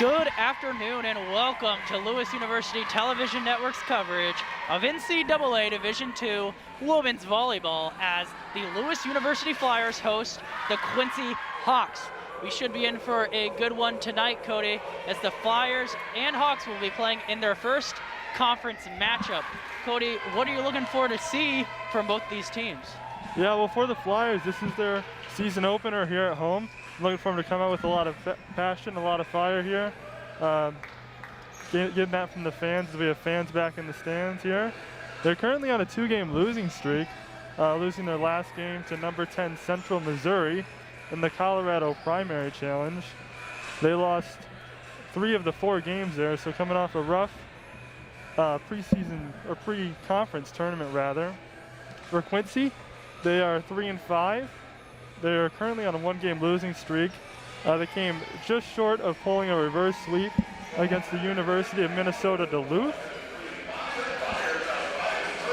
Good afternoon and welcome to Lewis University Television Network's coverage of NCAA Division II Women's Volleyball as the Lewis University Flyers host the Quincy Hawks. We should be in for a good one tonight, Cody, as the Flyers and Hawks will be playing in their first conference matchup. Cody, what are you looking for to see from both these teams? Yeah, well, for the Flyers, this is their season opener here at home. I'm looking for them to come out with a lot of passion, a lot of fire here. Getting that from the fans, as we have fans back in the stands here. They're currently on a 2-game losing streak, losing their last game to number 10 Central Missouri in the Colorado Primary Challenge. They lost 3 of the 4 games there, so coming off a rough preseason or pre-conference tournament rather. For Quincy, they are 3-5. They are currently on a 1-game losing streak. They came just short of pulling a reverse sweep against the University of Minnesota Duluth.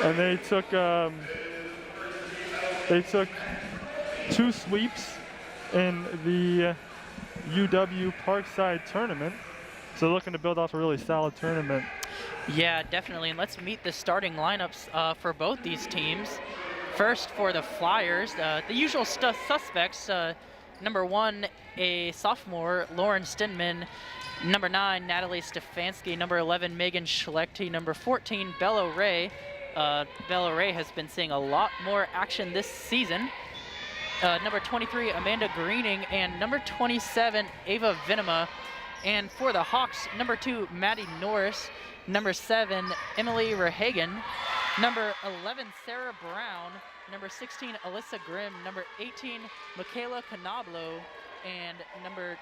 And they took 2 sweeps in the UW Parkside tournament. So looking to build off a really solid tournament. Yeah, definitely. And let's meet the starting lineups for both these teams. First, for the Flyers, the usual suspects, number 1, a sophomore, Lauren Stinman, number 9, Natalie Stefanski, number 11, Megan Schlechte, number 14, Bella Ray. Bella Ray has been seeing a lot more action this season. Number 23, Amanda Greening, and number 27, Ava Venema. And for the Hawks, number 2, Maddie Norris, number 7, Emily Rehagen, number 11, Sarah Brown, number 16, Alyssa Grimm, number 18, Michaela Canablo, and number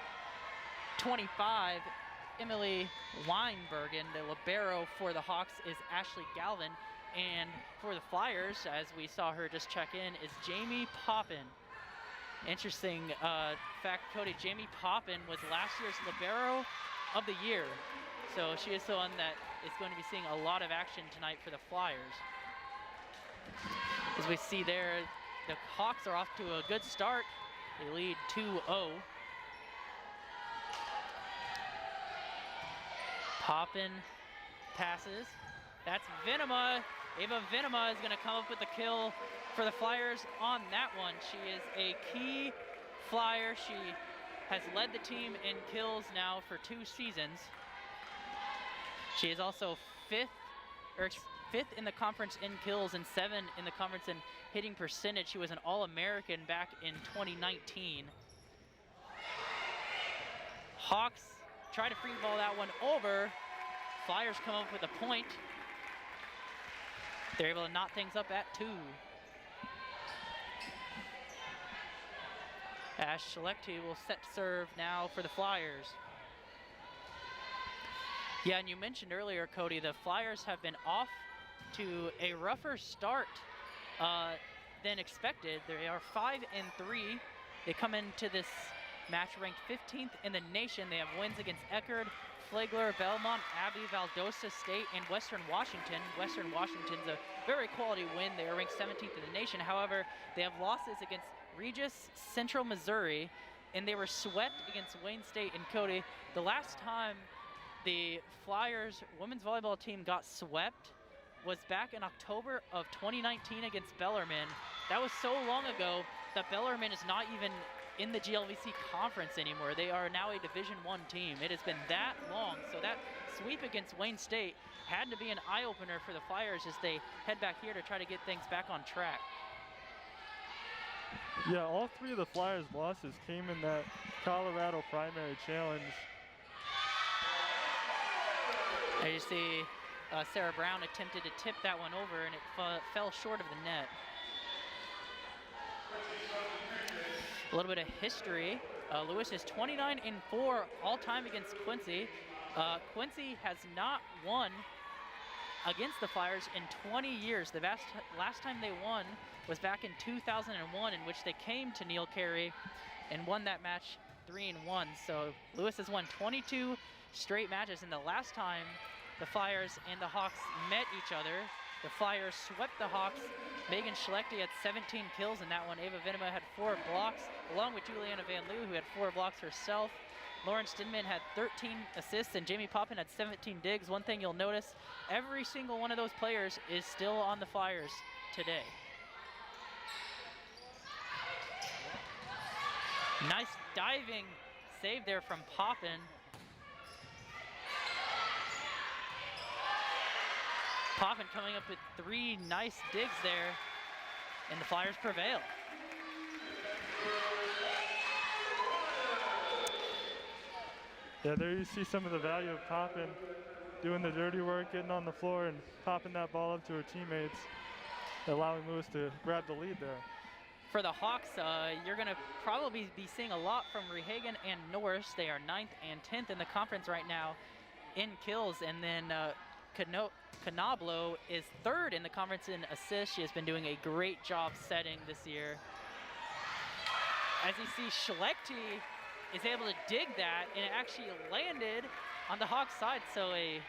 25, Emily Weinbergen. The libero for the Hawks is Ashley Galvin, and for the Flyers, as we saw her just check in, is Jamie Poppin. Interesting fact, Cody, Jamie Poppin was last year's libero of the year. So she is someone that is going to be seeing a lot of action tonight for the Flyers. As we see there, the Hawks are off to a good start. They lead 2-0. Poppin passes. That's Venema. Ava Venema is going to come up with the kill for the Flyers on that one. She is a key Flyer. She has led the team in kills now for 2 seasons. She is also 5th in the conference in kills and 7th in the conference in hitting percentage. She was an All-American back in 2019. Hawks try to free ball that one over. Flyers come up with a point. They're able to knot things up at 2. Ash Schlechte will set serve now for the Flyers. Yeah, and you mentioned earlier, Cody, the Flyers have been off to a rougher start than expected. They are 5-3. They come into this match ranked 15th in the nation. They have wins against Eckerd, Flagler, Belmont, Abbey, Valdosta State, and Western Washington. Western Washington's a very quality win. They are ranked 17th in the nation. However, they have losses against Regis, Central Missouri, and they were swept against Wayne State. And Cody, the last time the Flyers women's volleyball team got swept was back in October of 2019 against Bellarmine. That was so long ago that Bellarmine is not even in the GLVC conference anymore. They are now a Division I team. It has been that long. So that sweep against Wayne State had to be an eye-opener for the Flyers as they head back here to try to get things back on track. Yeah, all 3 of the Flyers' losses came in that Colorado Primary Challenge. As you see, Sarah Brown attempted to tip that one over, and it fell short of the net. A little bit of history. Lewis is 29-4 all-time against Quincy. Quincy has not won against the Flyers in 20 years. The last time they won was back in 2001, in which they came to Neil Carey and won that match 3-1. So Lewis has won 22 straight matches, and the last time the Flyers and the Hawks met each other, the Flyers swept the Hawks. Megan Schlechte had 17 kills in that one. Ava Venema had 4 blocks, along with Juliana Van Loo, who had 4 blocks herself. Lauren Stinman had 13 assists and Jamie Poppin had 17 digs. One thing you'll notice, every single one of those players is still on the Flyers today. Nice diving save there from Poppin. Poppin coming up with 3 nice digs there, and the Flyers prevail. Yeah, there you see some of the value of Poppin doing the dirty work, getting on the floor and popping that ball up to her teammates, allowing Lewis to grab the lead there. For the Hawks, you're going to probably be seeing a lot from Rehagen and Norris. They are 9th and 10th in the conference right now in kills, and then Canablo is 3rd in the conference in assists. She has been doing a great job setting this year. As you see, Schlechte is able to dig that, and it actually landed on the Hawks side, so a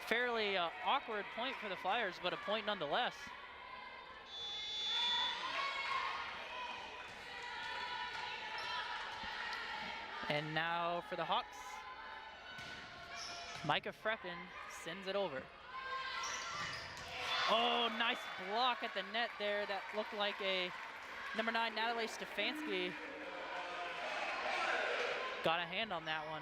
fairly awkward point for the Flyers, but a point nonetheless. And now for the Hawks, Micah Freppen sends it over. Oh, nice block at the net there. That looked like a number 9, Natalie Stefanski, got a hand on that one.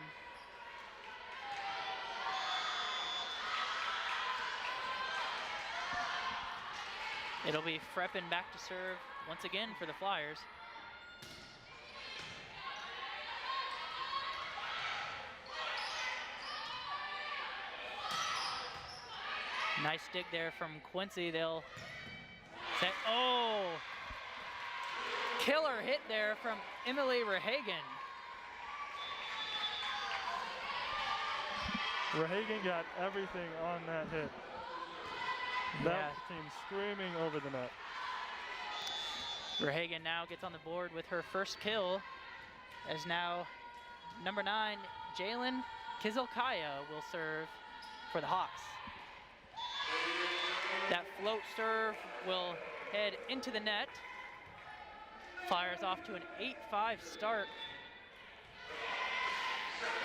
It'll be Freppen back to serve once again for the Flyers. Nice dig there from Quincy. They'll say, oh, killer hit there from Emily Rehagen. Rehagen got everything on that hit. That team screaming over the net. Rehagen now gets on the board with her first kill, as now number 9, Jalen Kizilkaya will serve for the Hawks. That float serve will head into the net. Flyers off to an 8-5 start.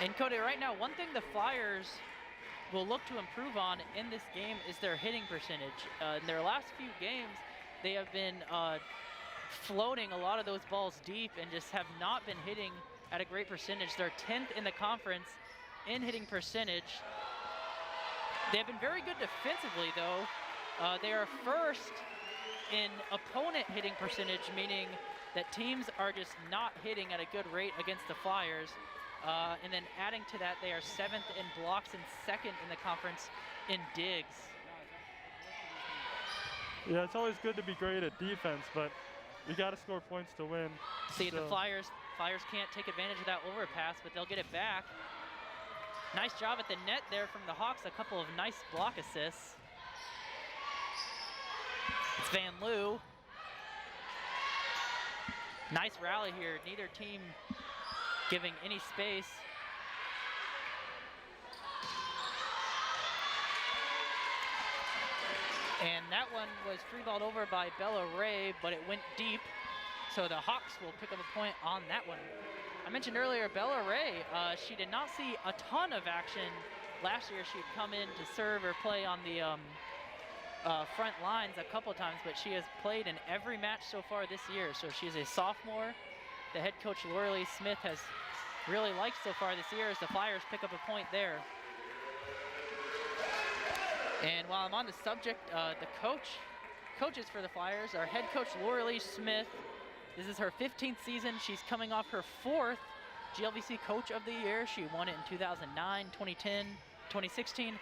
And Cody, right now, one thing the Flyers will look to improve on in this game is their hitting percentage. In their last few games, they have been floating a lot of those balls deep and just have not been hitting at a great percentage. They're 10th in the conference in hitting percentage. They've been very good defensively, though. They are 1st in opponent hitting percentage, meaning that teams are just not hitting at a good rate against the Flyers. And then adding to that, they are 7th in blocks and 2nd in the conference in digs. Yeah, it's always good to be great at defense, but you got to score points to win. See, the Flyers can't take advantage of that overpass, but they'll get it back. Nice job at the net there from the Hawks. A couple of nice block assists. It's Van Loo. Nice rally here. Neither team giving any space. And that one was free-balled over by Bella Ray, but it went deep. So the Hawks will pick up a point on that one. I mentioned earlier, Bella Ray, she did not see a ton of action last year. She had come in to serve or play on the front lines a couple times, but she has played in every match so far this year. So she's a sophomore. The head coach, Laura Smith, has really liked so far this year as the Flyers pick up a point there. And while I'm on the subject, the coaches for the Flyers, our head coach, Laura Smith, this is her 15th season. She's coming off her 4th GLVC Coach of the Year. She won it in 2009, 2010, 2016,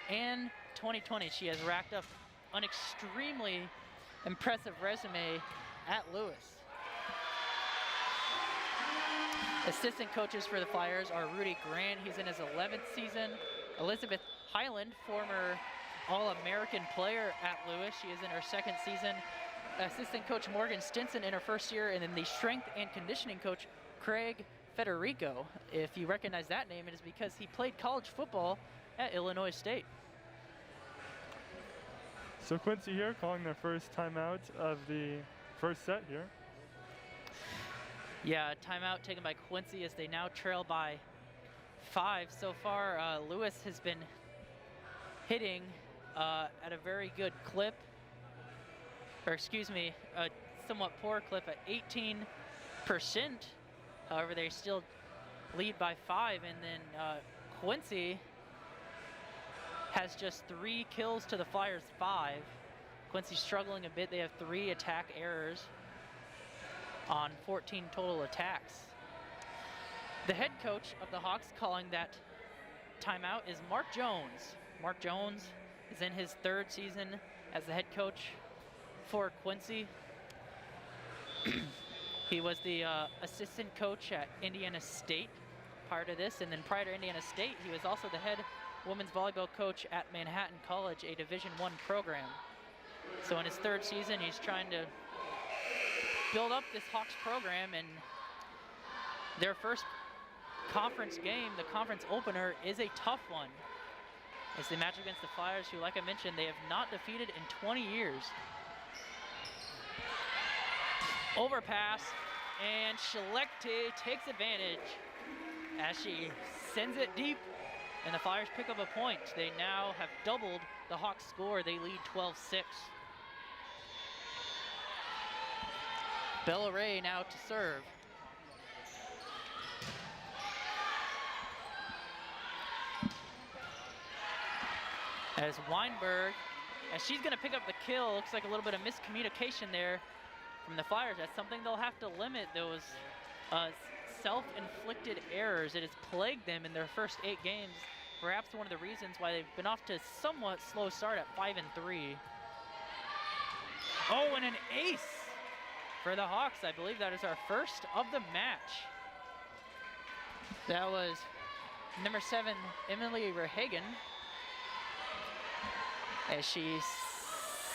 and 2020. She has racked up an extremely impressive resume at Lewis. Assistant coaches for the Flyers are Rudy Grant. He's in his 11th season. Elizabeth Highland, former All-American player at Lewis. She is in her 2nd season. Assistant coach Morgan Stinson in her 1st year, and then the strength and conditioning coach Craig Federico. If you recognize that name, it is because he played college football at Illinois State. So Quincy here calling their first timeout of the first set here. Yeah, timeout taken by Quincy as they now trail by 5. So far, Lewis has been hitting at a very good clip, or excuse me, a somewhat poor clip at 18%. However, they still lead by 5, and then Quincy has just 3 kills to the Flyers' 5. Quincy's struggling a bit. They have 3 attack errors on 14 total attacks. The head coach of the Hawks calling that timeout is Mark Jones. Mark Jones is in his 3rd season as the head coach for Quincy. He was the assistant coach at Indiana State prior to this, and then prior to Indiana State, he was also the head women's volleyball coach at Manhattan College, a Division I program. So in his 3rd season, he's trying to build up this Hawks program, and their first conference game, the conference opener, is a tough one as they match against the Flyers, who, like I mentioned, they have not defeated in 20 years. Overpass, and Schlechte takes advantage as she sends it deep, and the Flyers pick up a point. They now have doubled the Hawks score. They lead 12-6. Bella Ray now to serve. As Weinberg, as she's gonna pick up the kill, looks like a little bit of miscommunication there from the Flyers. That's something they'll have to limit, those self-inflicted errors. It has plagued them in their first 8 games. Perhaps one of the reasons why they've been off to a somewhat slow start at 5-3. Oh, and an ace for the Hawks. I believe that is our first of the match. That was number 7, Emily Rehagen, as she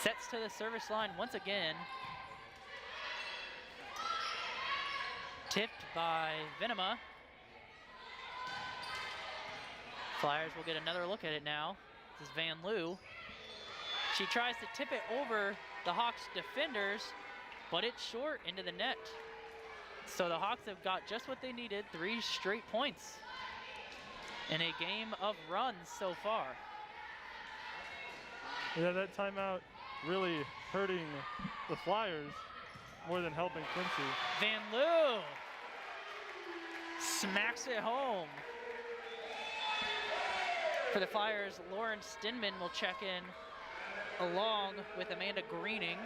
sets to the service line once again. Tipped by Venema. Flyers will get another look at it now. This is Van Loo. She tries to tip it over the Hawks defenders, but it's short into the net. So the Hawks have got just what they needed, 3 straight points in a game of runs so far. Yeah, that timeout really hurting the Flyers more than helping Quincy. Van Loo smacks it home. For the Flyers, Lauren Stinman will check in along with Amanda Greening.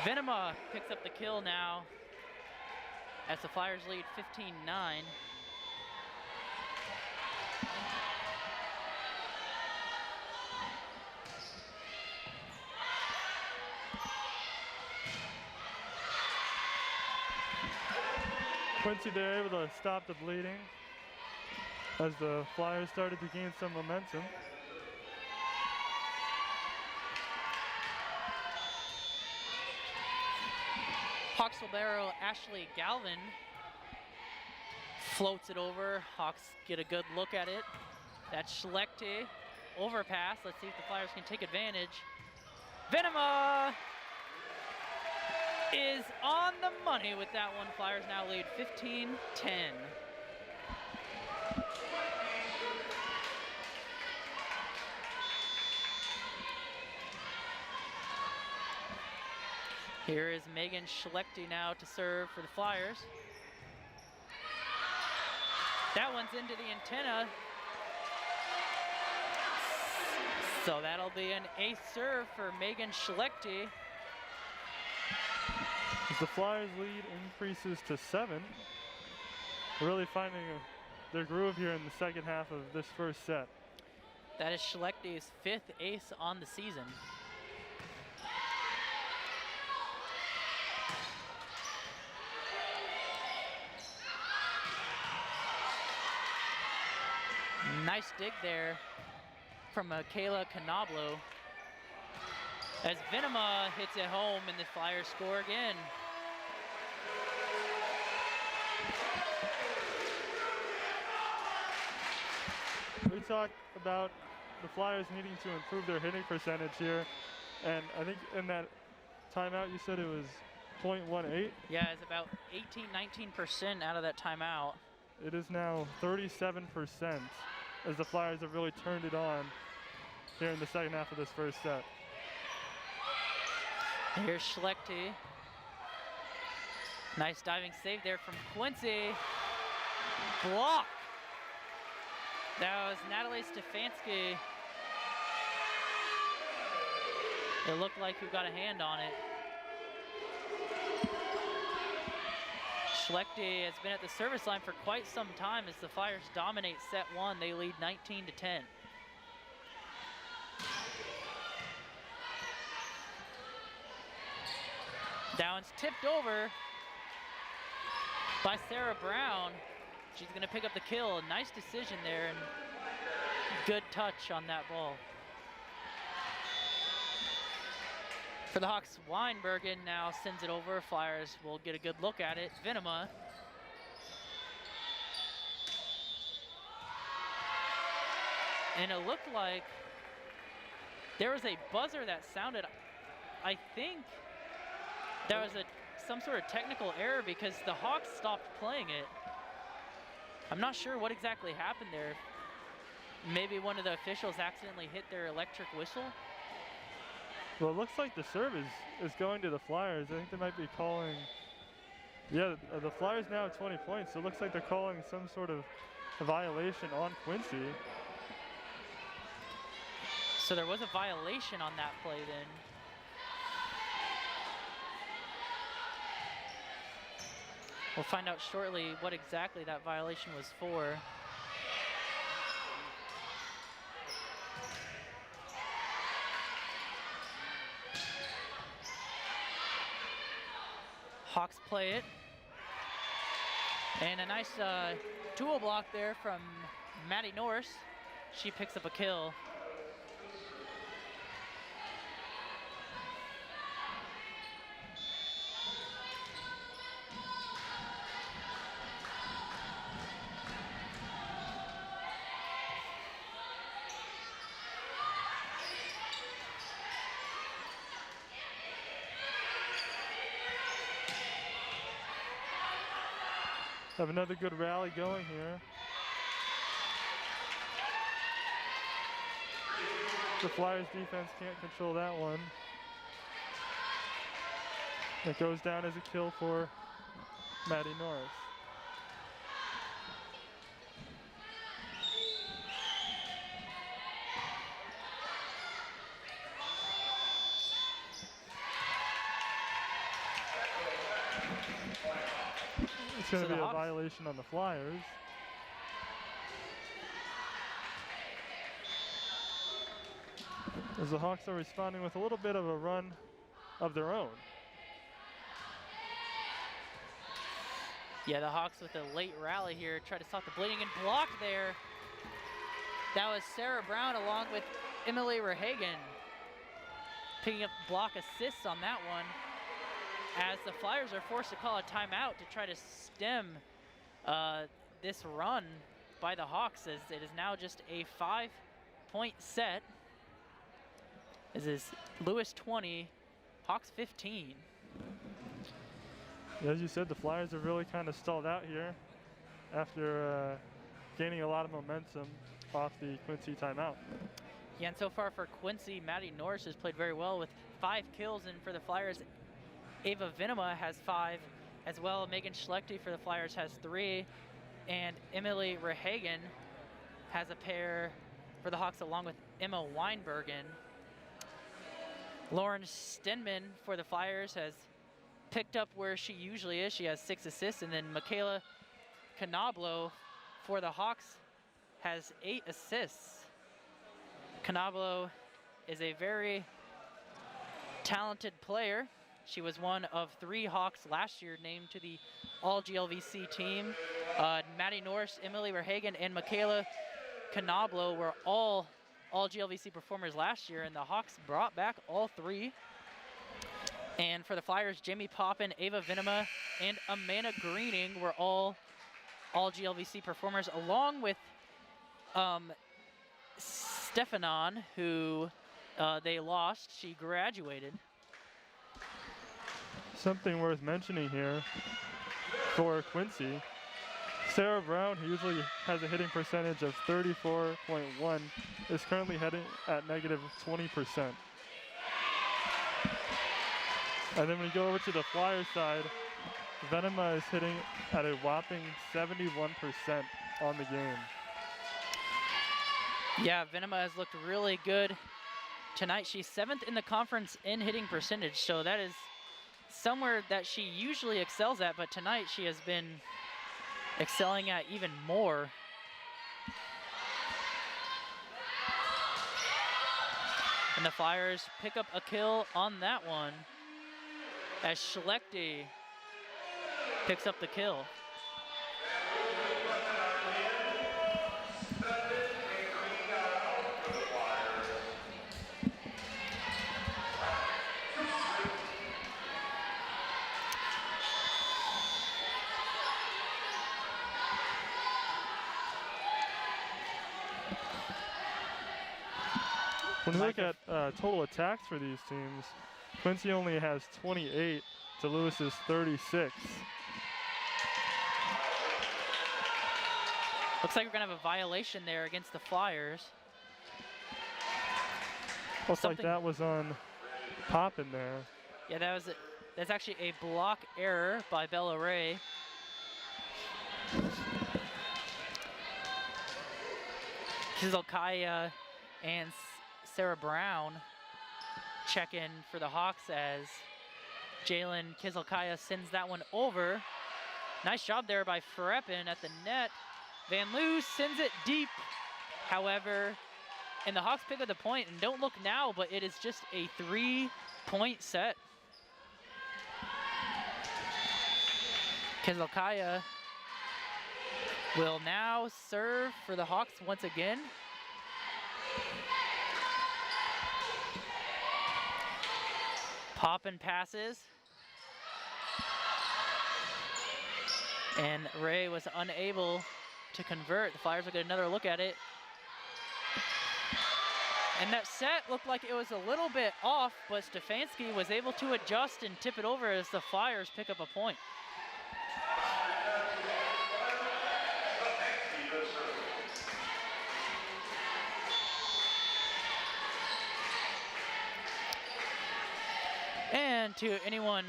Venema picks up the kill now as the Flyers lead 15-9. Quincy there able to stop the bleeding as the Flyers started to gain some momentum. Hawks libero Ashley Galvin floats it over. Hawks get a good look at it. That's Schlechte overpass. Let's see if the Flyers can take advantage. Venema is on the money with that one. Flyers now lead 15-10. Here is Megan Schlechte now to serve for the Flyers. That one's into the antenna. So that'll be an ace serve for Megan Schlechte. As the Flyers lead increases to 7. really finding their groove here in the second half of this first set. That is Schlechte's 5th ace on the season. Nice dig there from Michaela Canablo. As Venema hits it home and the Flyers score again. We talked about the Flyers needing to improve their hitting percentage here, and I think in that timeout you said it was .18. Yeah, it's about 18-19% out of that timeout. It is now 37% as the Flyers have really turned it on here in the second half of this first set. Here's Schlechte. Nice diving save there from Quincy. Block. That was Natalie Stefanski. It looked like we got a hand on it. Schlechte has been at the service line for quite some time as the Flyers dominate set one. They lead 19-10. That one's tipped over by Sarah Brown. She's gonna pick up the kill. Nice decision there and good touch on that ball. For the Hawks, Weinbergen now sends it over. Flyers will get a good look at it. Venema. And it looked like there was a buzzer that sounded. I think there was some sort of technical error because the Hawks stopped playing it. I'm not sure what exactly happened there. Maybe one of the officials accidentally hit their electric whistle. Well, it looks like the serve is going to the Flyers. I think they might be calling, yeah, the Flyers now have 20 points, so it looks like they're calling some sort of violation on Quincy. So there was a violation on that play then. We'll find out shortly what exactly that violation was for. Hawks play it. And a nice dual block there from Maddie Norris. She picks up a kill. Have another good rally going here. The Flyers defense can't control that one. It goes down as a kill for Maddie Norris. It's going to be a violation on the Flyers. As the Hawks are responding with a little bit of a run of their own. Yeah, the Hawks with a late rally here, try to stop the bleeding and blocked there. That was Sarah Brown along with Emily Rehagen picking up block assists on that one, as the Flyers are forced to call a timeout to try to stem this run by the Hawks, as it is now just a 5-point set. This is Lewis 20, Hawks 15. As you said, the Flyers have really kind of stalled out here after gaining a lot of momentum off the Quincy timeout. Yeah, and so far for Quincy, Maddie Norris has played very well with 5 kills, and for the Flyers, Ava Venema has 5 as well. Megan Schlechte for the Flyers has 3, and Emily Rehagen has a pair for the Hawks along with Emma Weinbergen. Lauren Stenman for the Flyers has picked up where she usually is. She has 6 assists, and then Michaela Canablo for the Hawks has 8 assists. Canablo is a very talented player. She was one of 3 Hawks last year named to the All-GLVC team. Maddie Norse, Emily Verhagen, and Michaela Canablo were all GLVC performers last year, and the Hawks brought back all 3. And for the Flyers, Jamie Poppin, Ava Venema, and Amanda Greening were all GLVC performers, along with Stefanon, who they lost. She graduated. Something worth mentioning here for Quincy, Sarah Brown, who usually has a hitting percentage of 34.1, is currently hitting at negative 20%. And then when you go over to the Flyers side, Venema is hitting at a whopping 71% on the game. Yeah, Venema has looked really good tonight. She's 7th in the conference in hitting percentage, so that is somewhere that she usually excels at, but tonight she has been excelling at even more. And the Flyers pick up a kill on that one as Schlechte picks up the kill. When we look at total attacks for these teams, Quincy only has 28 to Lewis's 36. Looks like we're gonna have a violation there against the Flyers. Looks like that was on Poppin there. Yeah, that's actually a block error by Bella Ray. Kizilkaya and Sarah Brown check in for the Hawks as Jalen Kizilkaya sends that one over. Nice job there by Freppin at the net. Van Loo sends it deep, however, and the Hawks pick up the point, and don't look now, but it is just a 3-point set. Kizilkaya will now serve for the Hawks once again. Poppin passes. And Ray was unable to convert. The Flyers will get another look at it. And that set looked like it was a little bit off, but Stefanski was able to adjust and tip it over as the Flyers pick up a point. And to anyone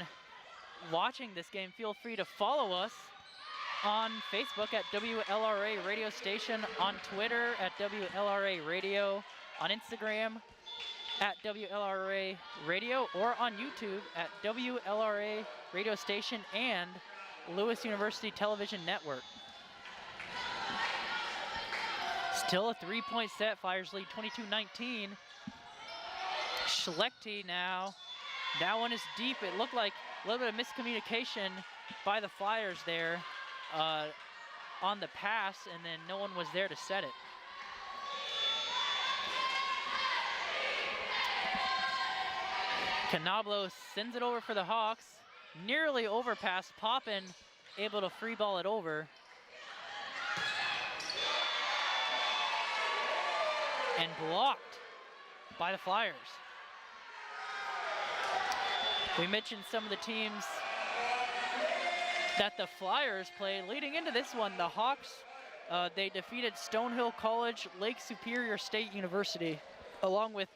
watching this game, feel free to follow us on Facebook at WLRA Radio Station, on Twitter at WLRA Radio, on Instagram at WLRA Radio, or on YouTube at WLRA Radio Station and Lewis University Television Network. Still a 3-point set. Flyers lead 22-19. Schlechte now. That one is deep. It looked like a little bit of miscommunication by the Flyers there on the pass, and then no one was there to set it. Canablo sends it over for the Hawks. Nearly overpass. Poppin able to free ball it over. And blocked by the Flyers. We mentioned some of the teams that the Flyers played. Leading into this one, the Hawks, they defeated Stonehill College, Lake Superior State University, along with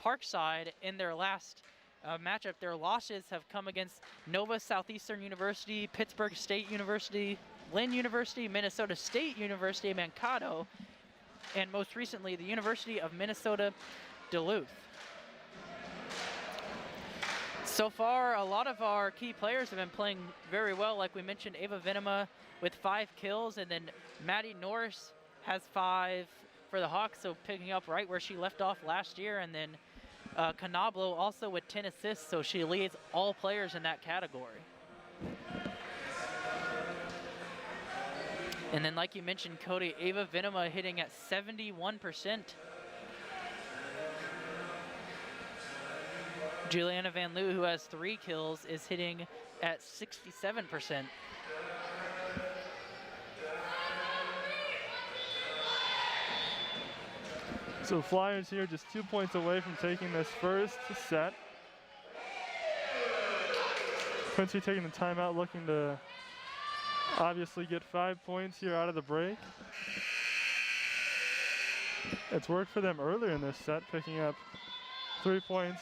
Parkside in their last matchup. Their losses have come against Nova Southeastern University, Pittsburgh State University, Lynn University, Minnesota State University, Mankato, and most recently the University of Minnesota Duluth. So far, a lot of our key players have been playing very well. Like we mentioned, Ava Venema with 5 kills, and then Maddie Norris has 5 for the Hawks, so picking up right where she left off last year. And then Canablo also with 10 assists, so she leads all players in that category. And then like you mentioned, Cody, Ava Venema hitting at 71%. Juliana Van Loo, who has 3 kills, is hitting at 67%. So Flyers here just 2 points away from taking this first set. Quincy taking the timeout, looking to obviously get 5 points here out of the break. It's worked for them earlier in this set, picking up 3 points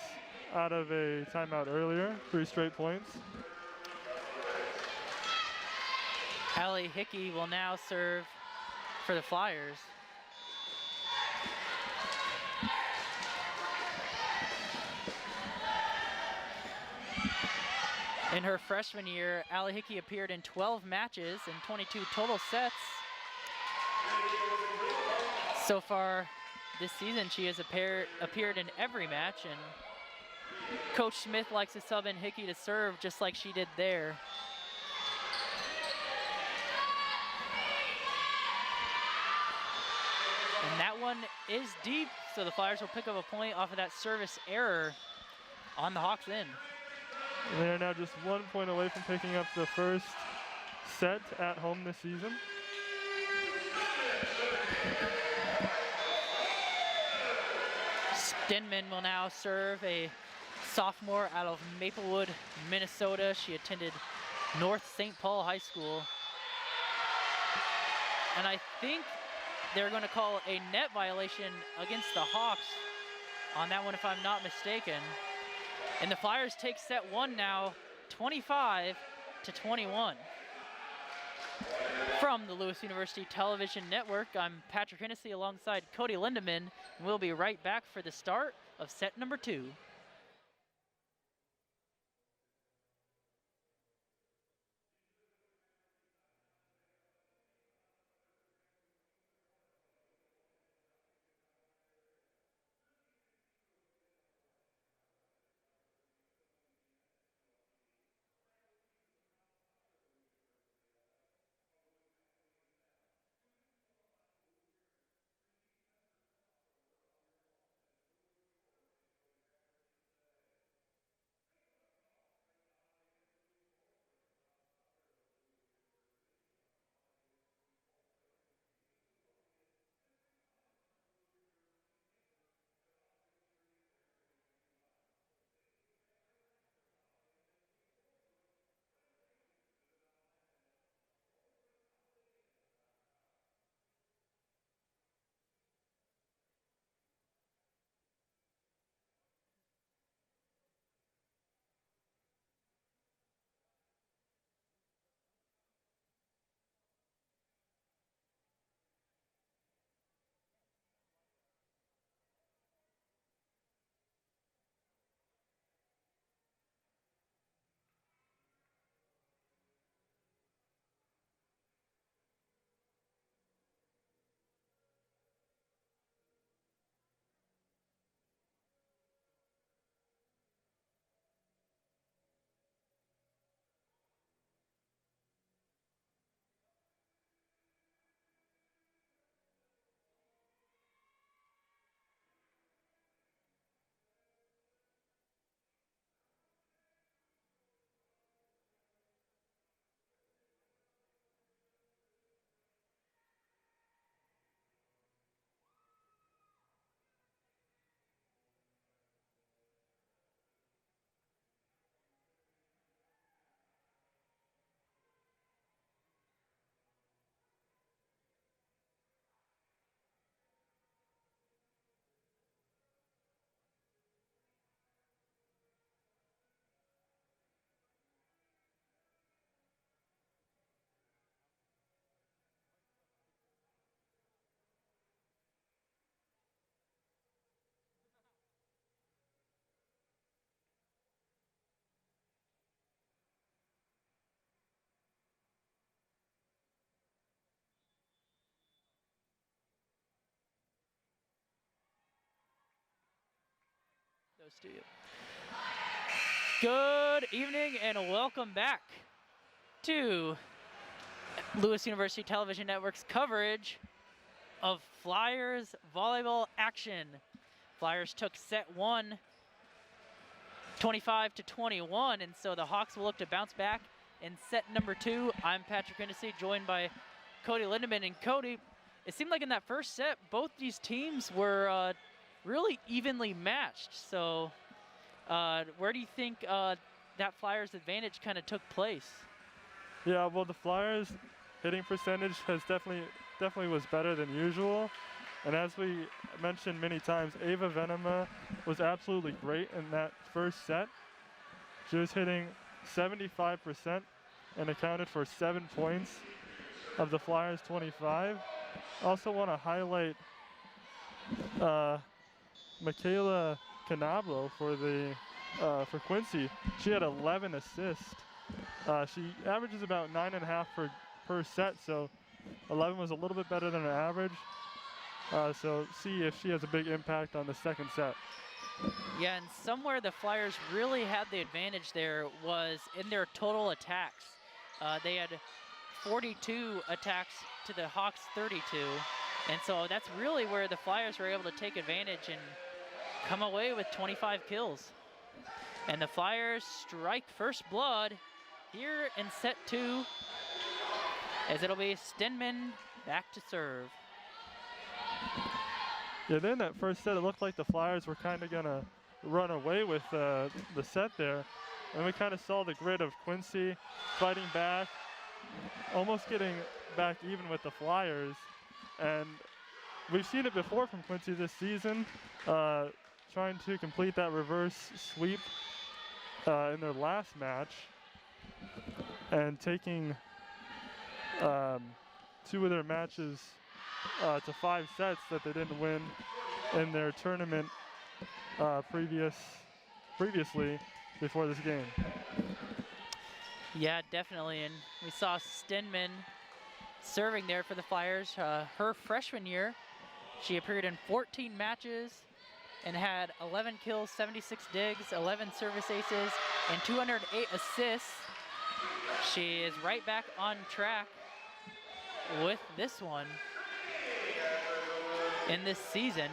out of a timeout earlier, 3 straight points. Allie Hickey will now serve for the Flyers. In her freshman year, Allie Hickey appeared in 12 matches and 22 total sets. So far this season, she has appeared in every match, and Coach Smith likes to sub in Hickey to serve just like she did there. And that one is deep, so the Flyers will pick up a point off of that service error on the Hawks end. And they are now just 1 point away from picking up the first set at home this season. Stenman will now serve, a sophomore out of Maplewood, Minnesota. She attended North St. Paul High School. And I think they're going to call a net violation against the Hawks on that one, if I'm not mistaken. And the Flyers take set 1 now, 25-21. From the Lewis University Television Network, I'm Patrick Hennessy alongside Cody Lindemann, and we'll be right back for the start of set number 2. goes to you. Good evening and welcome back to Lewis University Television Network's coverage of Flyers volleyball action. Flyers took set one, 25-21, and so the Hawks will look to bounce back in set number two. I'm Patrick Quincy, joined by Cody Lindemann. And Cody, it seemed like in that first set, both these teams were really evenly matched. So where do you think that Flyers advantage kind of took place? Yeah, well, the Flyers hitting percentage has definitely was better than usual. And as we mentioned many times, Ava Venema was absolutely great in that first set. She was hitting 75% and accounted for 7 points of the Flyers' 25. Also want to highlight Michaela Canablo for Quincy. She had 11 assists. She averages about 9.5 per set, so 11 was a little bit better than an average. So see if she has a big impact on the second set. Yeah, and somewhere the Flyers really had the advantage there was in their total attacks. They had 42 attacks to the Hawks' 32. And so that's really where the Flyers were able to take advantage and come away with 25 kills. And the Flyers strike first blood here in set two, as it'll be Stenman back to serve. Yeah, then that first set, it looked like the Flyers were kind of going to run away with the set there. And we kind of saw the grit of Quincy fighting back, almost getting back even with the Flyers. And we've seen it before from Quincy this season, trying to complete that reverse sweep in their last match and taking 2 of their matches to 5 sets that they didn't win in their tournament previously before this game. Yeah, definitely, and we saw Stenman serving there for the Flyers. Her freshman year, she appeared in 14 matches and had 11 kills, 76 digs, 11 service aces, and 208 assists. She is right back on track with this one in this season.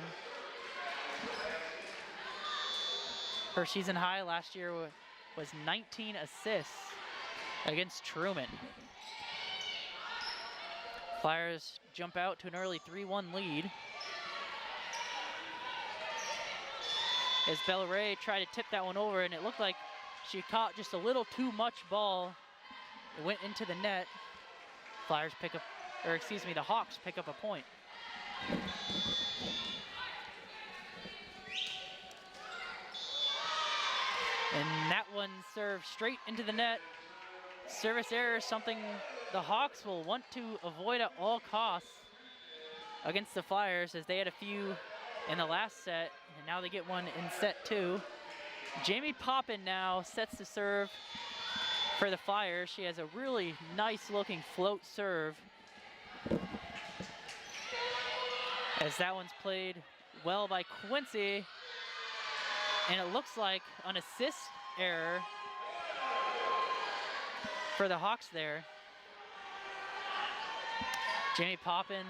Her season high last year was 19 assists against Truman. Flyers jump out to an early 3-1 lead. As Bella Ray tried to tip that one over, and it looked like she caught just a little too much ball. It went into the net. Flyers pick up, or excuse me, the Hawks pick up a point. And that one served straight into the net. Service error, something the Hawks will want to avoid at all costs against the Flyers, as they had a few in the last set, and now they get one in set two. Jamie Poppin now sets the serve for the Flyers. She has a really nice looking float serve, as that one's played well by Quincy, and it looks like an assist error for the Hawks there. Jamie Poppin,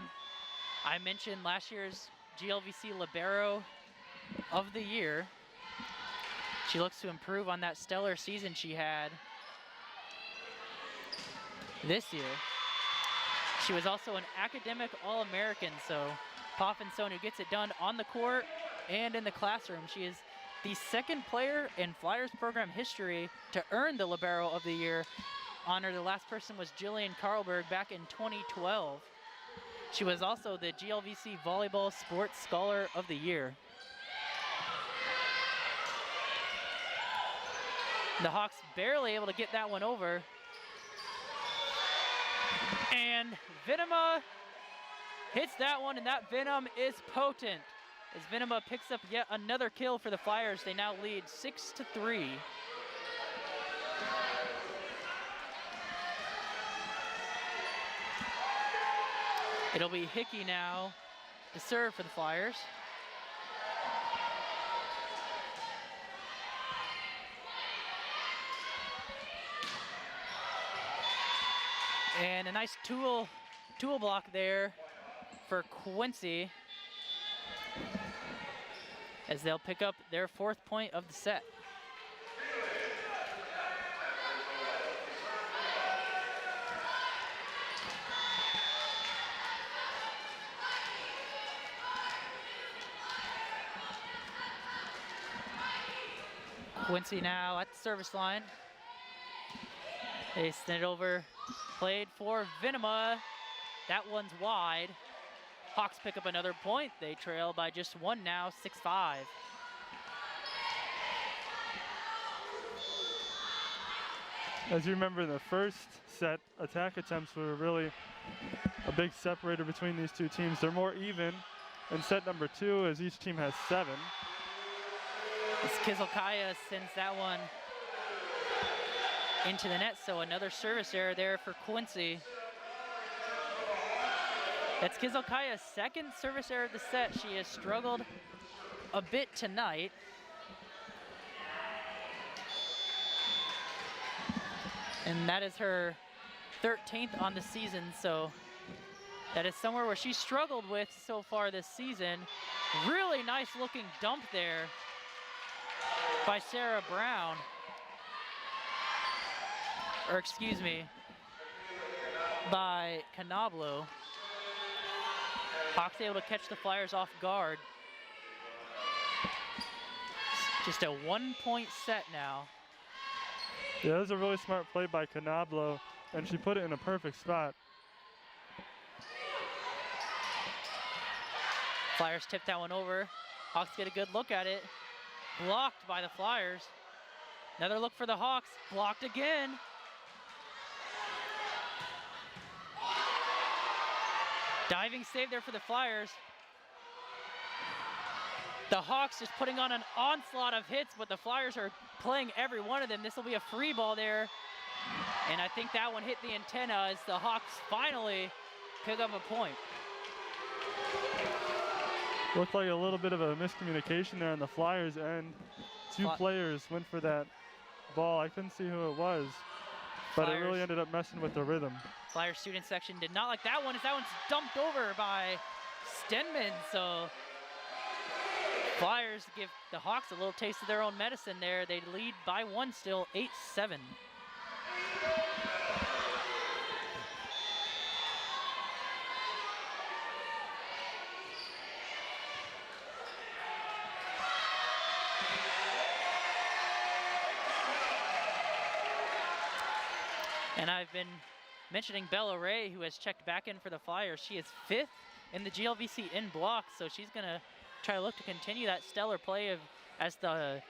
I mentioned last year's GLVC Libero of the Year. She looks to improve on that stellar season she had this year. She was also an academic All-American, so Poppin's someone who gets it done on the court and in the classroom. She is the second player in Flyers program history to earn the Libero of the Year honor. The last person was Jillian Carlberg back in 2012. She was also the GLVC Volleyball Sports Scholar of the Year. The Hawks barely able to get that one over. And Venema hits that one, and that Venom is potent, as Venema picks up yet another kill for the Flyers. They now lead 6-3. It'll be Hickey now to serve for the Flyers. And a nice tool block there for Quincy as they'll pick up their 4th point of the set. Quincy now at the service line. They send it over, played for Vinema. That one's wide. Hawks pick up another point. They trail by just 1 now, 6-5. As you remember, in the first set, attack attempts were really a big separator between these two teams. They're more even in set number 2 as each team has 7. As Kizilkaya sends that one into the net, so another service error there for Quincy. That's Kizilkaya's 2nd service error of the set. She has struggled a bit tonight. And that is her 13th on the season, so that is somewhere where she struggled with so far this season. Really nice looking dump there by Sarah Brown. Or excuse me, by Canablo. Hawks able to catch the Flyers off guard. Just a 1-point set now. Yeah, that was a really smart play by Canablo, and she put it in a perfect spot. Flyers tip that one over. Hawks get a good look at it. Blocked by the Flyers. Another look for the Hawks. Blocked again. Diving save there for the Flyers. The Hawks just putting on an onslaught of hits, but the Flyers are playing every one of them. This will be a free ball there. And I think that one hit the antenna as the Hawks finally pick up a point. Looked like a little bit of a miscommunication there on the Flyers end. 2 players went for that ball. I couldn't see who it was, but it really ended up messing with the rhythm. Flyers student section did not like that one, as that one's dumped over by Stenman. So Flyers give the Hawks a little taste of their own medicine there. They lead by 1 still, 8-7. And I've been mentioning Bella Ray, who has checked back in for the Flyers. She is 5th in the GLVC in blocks, so she's going to try to look to continue that stellar play as the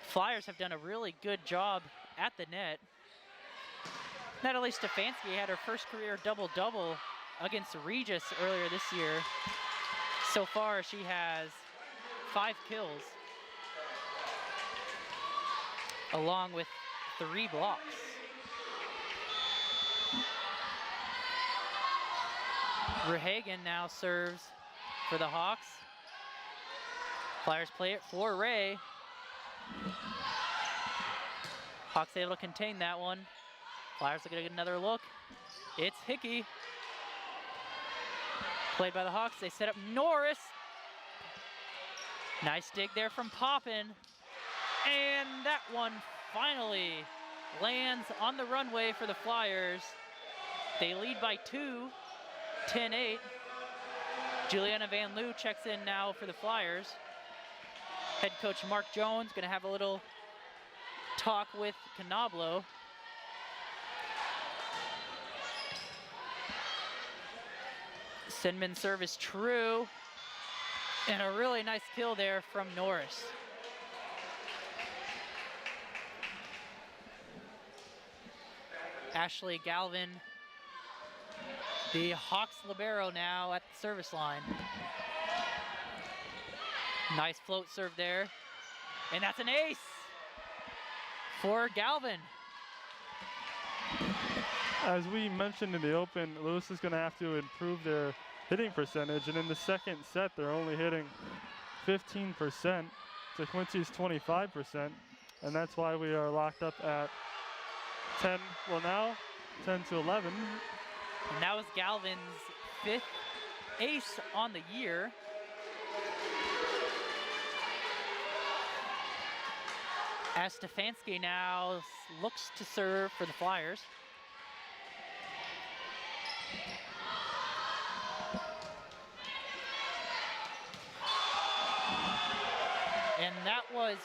Flyers have done a really good job at the net. Natalie Stefanski had her first career double-double against Regis earlier this year. So far, she has 5 kills, along with 3 blocks. Rehagen now serves for the Hawks. Flyers play it for Ray. Hawks able to contain that one. Flyers are gonna get another look. It's Hickey. Played by the Hawks, they set up Norris. Nice dig there from Poppin. And that one finally lands on the runway for the Flyers. They lead by 2. 10-8. Juliana Van Loo checks in now for the Flyers. Head coach Mark Jones gonna have a little talk with Canablo. Sinman service true. And a really nice kill there from Norris. Ashley Galvin, the Hawks libero, now at the service line. Nice float serve there. And that's an ace for Galvin. As we mentioned in the open, Lewis is going to have to improve their hitting percentage. And in the second set, they're only hitting 15% to Quincy's 25%. And that's why we are locked up at 10. Well, now 10-11. And that was Galvin's 5th ace on the year. As Stefanski now looks to serve for the Flyers. And that was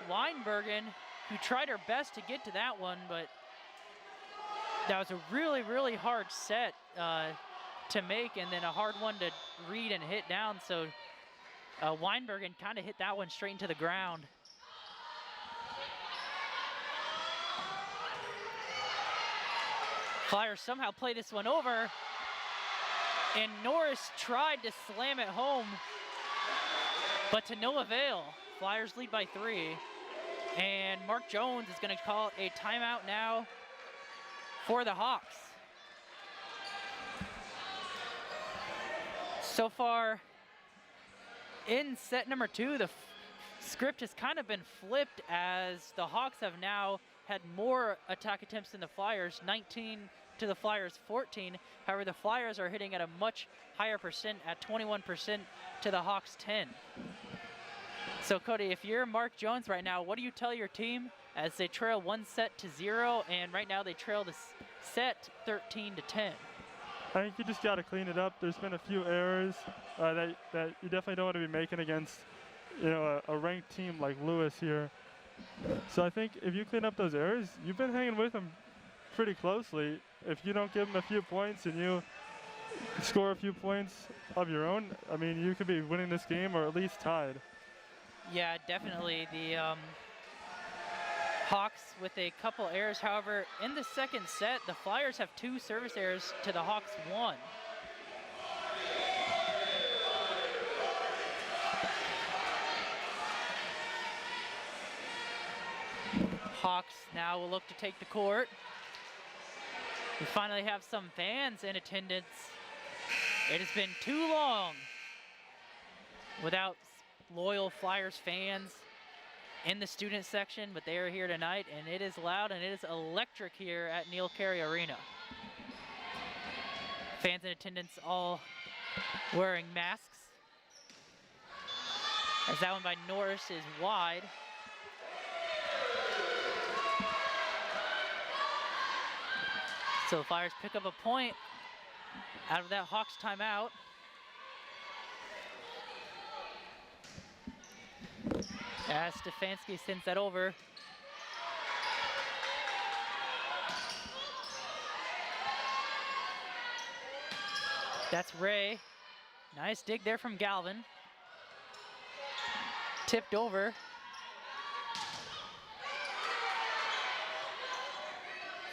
Weinbergen, who tried her best to get to that one, but that was a really, really hard set to make, and then a hard one to read and hit down. So Weinbergen kind of hit that one straight into the ground. Flyers somehow play this one over, and Norris tried to slam it home, but to no avail. Flyers lead by 3, and Mark Jones is going to call a timeout now for the Hawks. So far in set number 2, the script has kind of been flipped, as the Hawks have now had more attack attempts than the Flyers, 19 to the Flyers 14. However, the Flyers are hitting at a much higher percent at 21% to the Hawks 10. So Cody, if you're Mark Jones right now, what do you tell your team as they trail 1-0, and right now they trail this set 13-10? I think you just got to clean it up. There's been a few errors that you definitely don't want to be making against, a ranked team like Lewis here. So I think if you clean up those errors, you've been hanging with them pretty closely. If you don't give them a few points and you score a few points of your own, I mean, you could be winning this game or at least tied. Yeah, definitely. The Hawks with a couple errors. However, in the second set, the Flyers have 2 service errors to the Hawks 1. Hawks now will look to take the court. We finally have some fans in attendance. It has been too long without loyal Flyers fans in the student section, but they are here tonight, and it is loud and it is electric here at Neil Carey Arena. Fans in attendance all wearing masks, as that one by Norris is wide. So the Flyers pick up a point out of that Hawks timeout. As Stefanski sends that over. That's Ray. Nice dig there from Galvin. Tipped over.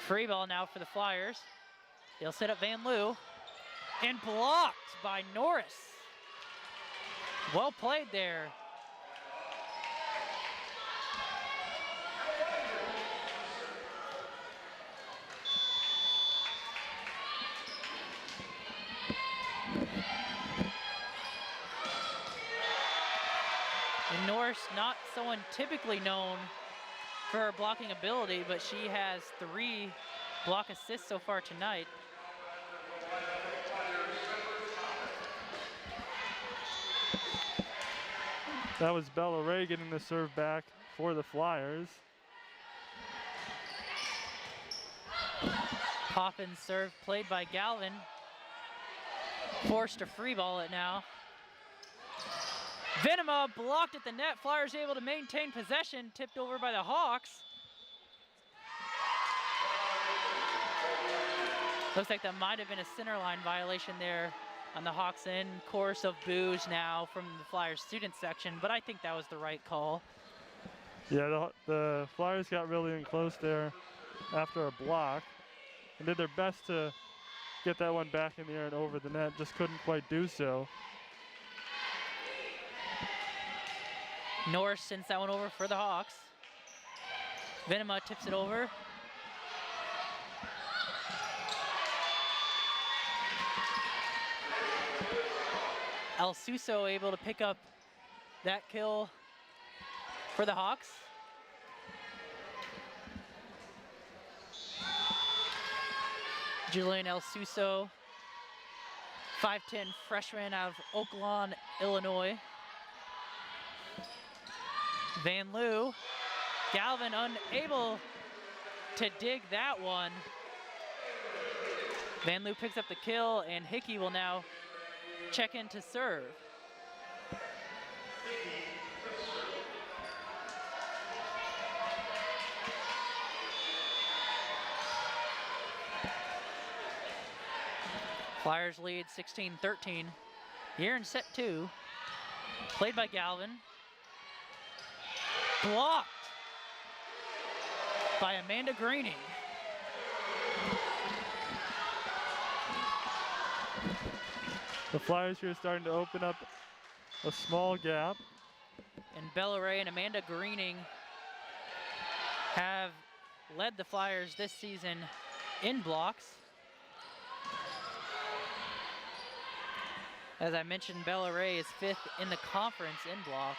Free ball now for the Flyers. They'll set up Van Loo. And blocked by Norris. Well played there. And Norris, not someone typically known for her blocking ability, but she has 3 block assists so far tonight. That was Bella Ray getting the serve back for the Flyers. Poppins serve played by Galvin. Forced to free ball it now. Venema blocked at the net. Flyers able to maintain possession. Tipped over by the Hawks. Looks like that might have been a center line violation there on the Hawks end. Chorus of boos now from the Flyers student section, but I think that was the right call. Yeah, the Flyers got really in close there after a block and did their best to get that one back in the air and over the net. Just couldn't quite do so. Norris sends that one over for the Hawks. Venema tips it over. El Suso able to pick up that kill for the Hawks. Julian El Suso, 5'10" freshman out of Oak Lawn, Illinois. Van Loo, Galvin unable to dig that one. Van Loo picks up the kill, and Hickey will now check in to serve. Flyers lead 16-13 here in set 2. Played by Galvin. Blocked by Amanda Greening. The Flyers here are starting to open up a small gap. And Bella Ray and Amanda Greening have led the Flyers this season in blocks. As I mentioned, Bella Ray is 5th in the conference in blocks.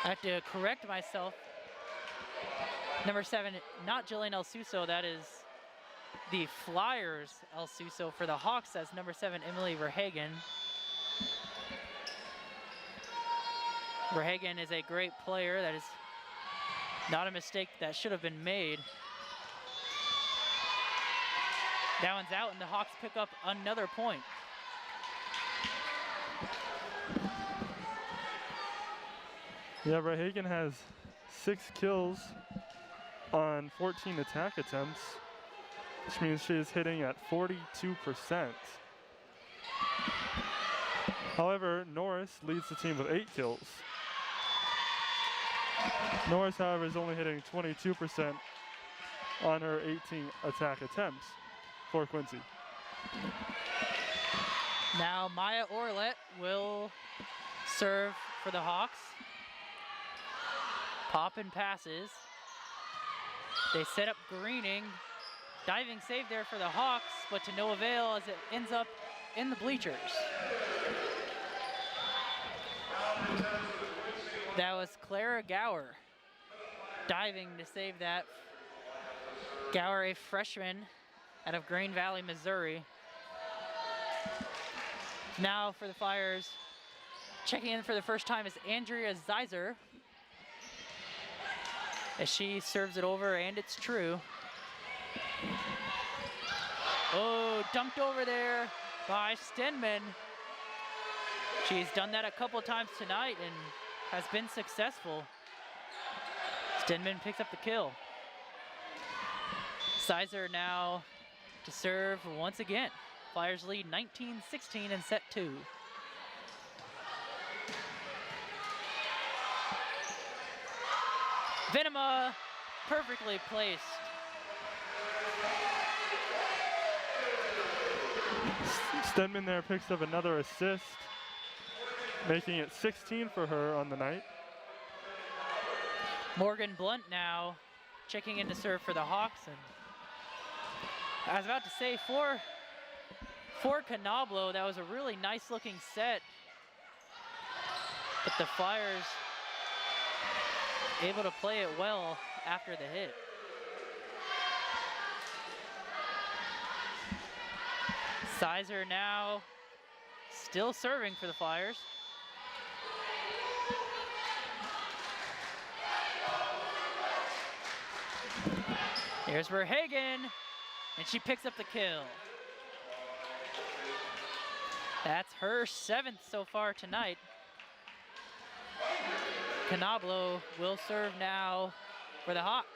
I have to correct myself. Number 7, not Jillian El Suso, that is the Flyers El Suso. For the Hawks, that's number 7, Emily Verhagen. Verhagen is a great player. That is not a mistake that should have been made. That one's out, and the Hawks pick up another point. Yeah, Verhagen has 6 kills on 14 attack attempts, which means she is hitting at 42%. However, Norris leads the team with 8 kills. Norris, however, is only hitting 22% on her 18 attack attempts for Quincy. Now Maya Orlet will serve for the Hawks. Pop and passes. They set up Greening. Diving save there for the Hawks, but to no avail as it ends up in the bleachers. That was Clara Gower diving to save that. Gower, a freshman out of Green Valley, Missouri. Now for the Flyers, checking in for the first time is Andrea Zeiser, as she serves it over, and it's true. Oh, dumped over there by Stenman. She's done that a couple times tonight and has been successful. Stenman picks up the kill. Sizer now to serve once again. Flyers lead 19-16 in set 2. Venema perfectly placed. Stenman there picks up another assist, making it 16 for her on the night. Morgan Blunt now checking in to serve for the Hawks. And I was about to say, for Canablo, that was a really nice looking set. But the Flyers able to play it well after the hit. Sizer now still serving for the Flyers. Here's Verhagen, and she picks up the kill. That's her 7th so far tonight. Canablo will serve now for the Hawks.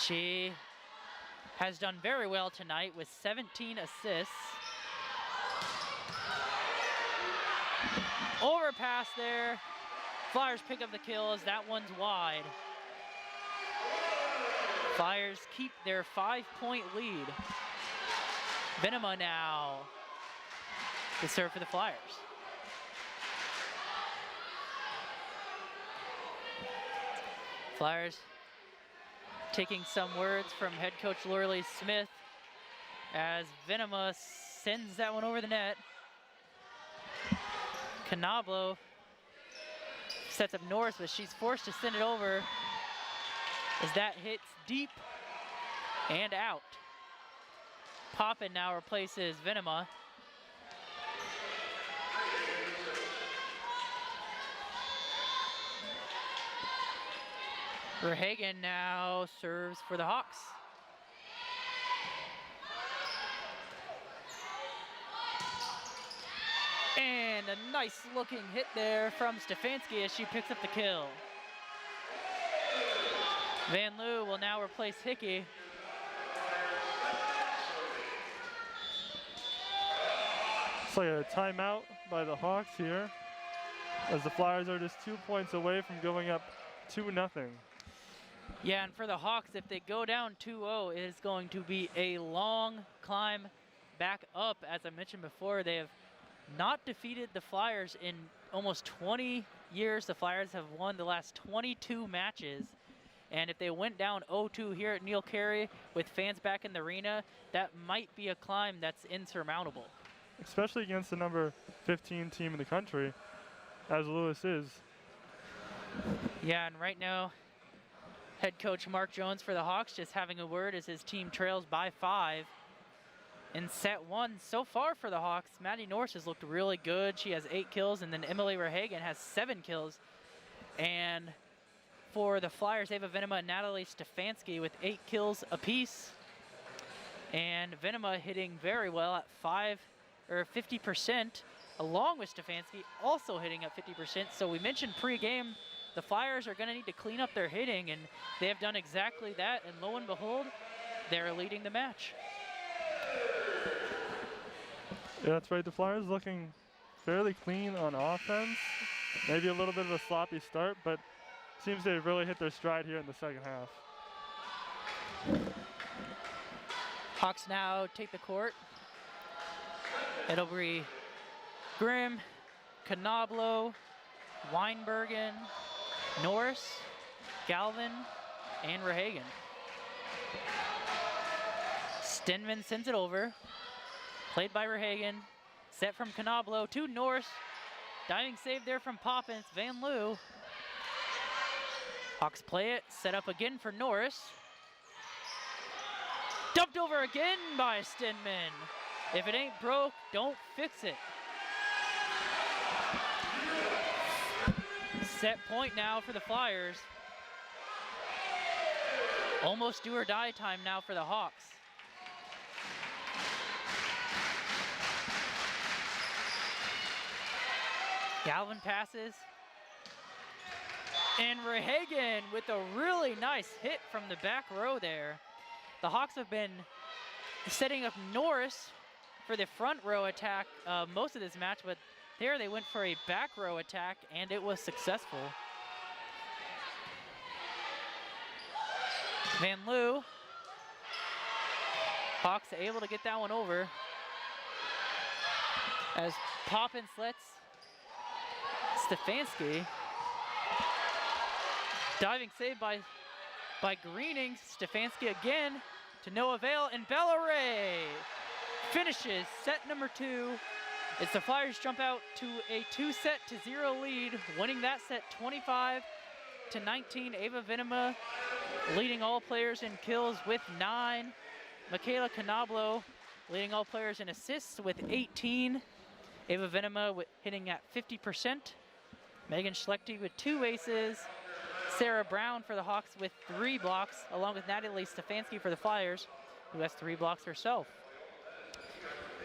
She has done very well tonight with 17 assists. Overpass there. Flyers pick up the kill as that one's wide. Flyers keep their 5-point lead. Venema now to serve for the Flyers. Flyers taking some words from head coach Lorelei Smith as Venema sends that one over the net. Canablo sets up Norris, but she's forced to send it over as that hits deep and out. Poppin now replaces Venema. Verhagen now serves for the Hawks. And a nice looking hit there from Stefanski as she picks up the kill. Van Loo will now replace Hickey. It's like a timeout by the Hawks here, as the Flyers are just 2 points away from going up 2-0. Yeah, and for the Hawks, if they go down 2-0, it is going to be a long climb back up. As I mentioned before, they have not defeated the Flyers in almost 20 years. The Flyers have won the last 22 matches. And if they went down 0-2 here at Neil Carey with fans back in the arena, that might be a climb that's insurmountable. Especially against the number 15 team in the country, as Lewis is. Yeah, and right now, head coach Mark Jones for the Hawks just having a word as his team trails by 5. In set 1 so far for the Hawks, Maddie Norris has looked really good. She has 8 kills, and then Emily Verhagen has 7 kills. And for the Flyers, Ava Venema and Natalie Stefanski with 8 kills apiece. And Venema hitting very well at 50%, along with Stefanski also hitting at 50%. So we mentioned pre-game, the Flyers are going to need to clean up their hitting, and they have done exactly that. And lo and behold, they're leading the match. Yeah, that's right. The Flyers looking fairly clean on offense. Maybe a little bit of a sloppy start, but seems they've really hit their stride here in the second half. Hawks now take the court. It'll be Grimm, Canablo, Weinbergen, Norris, Galvin, and Verhagen. Stenman sends it over. Played by Verhagen. Set from Canablo to Norris. Diving save there from Poppins. Van Loo. Hawks play it. Set up again for Norris. Dumped over again by Stenman. If it ain't broke, don't fix it. Set point now for the Flyers. Almost do or die time now for the Hawks. Galvin passes. And Verhagen with a really nice hit from the back row there. The Hawks have been setting up Norris for the front row attack most of this match, but there they went for a back row attack and it was successful. Van Loo. Hawks able to get that one over. As Poppins lets Stefanski. Diving save by Greening. Stefanski again to no avail, and Bellaray finishes set number 2. As the Flyers jump out to a 2-0 lead, winning that set 25-19. Ava Venema leading all players in kills with 9. Michaela Canablo leading all players in assists with 18. Ava Venema hitting at 50%. Megan Schlechte with 2 aces. Sarah Brown for the Hawks with 3 blocks, along with Natalie Stefanski for the Flyers, who has 3 blocks herself.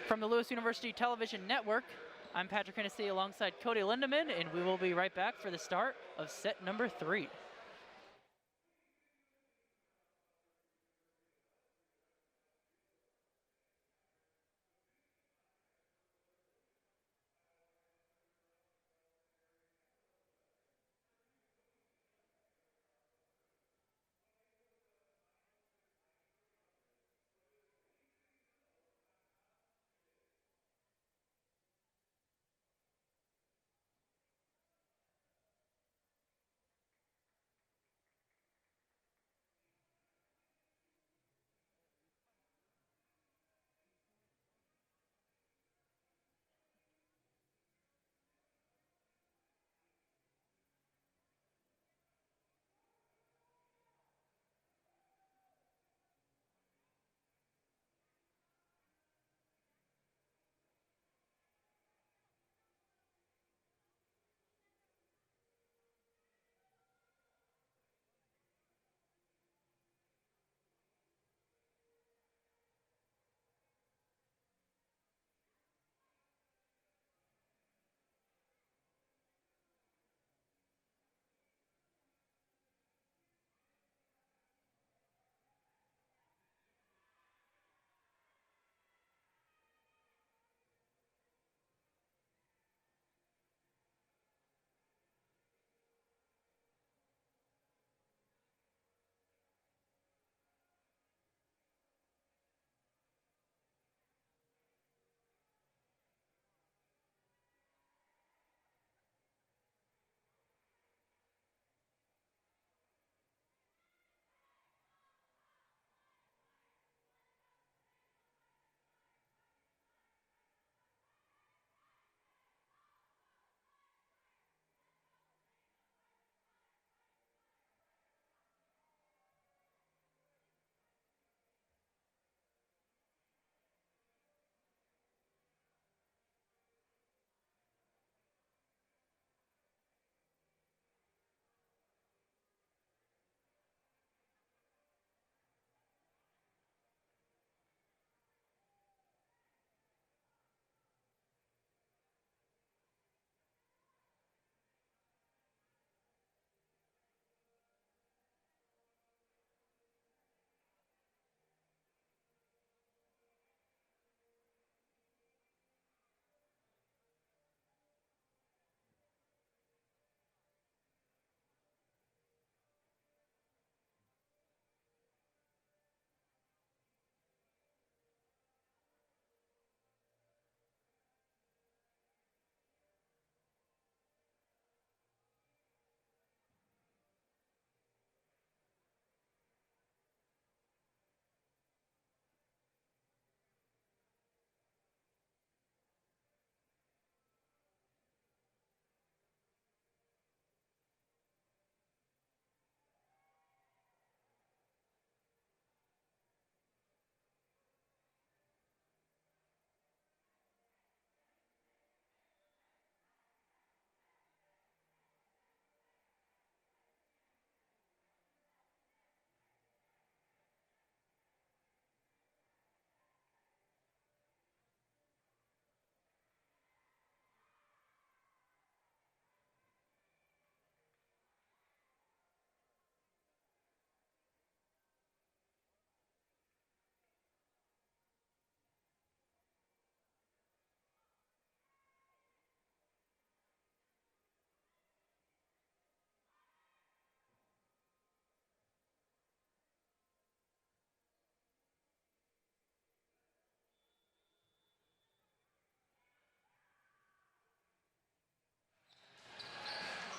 From the Lewis University Television Network, I'm Patrick Hennessy alongside Cody Lindemann, and we will be right back for the start of set number 3.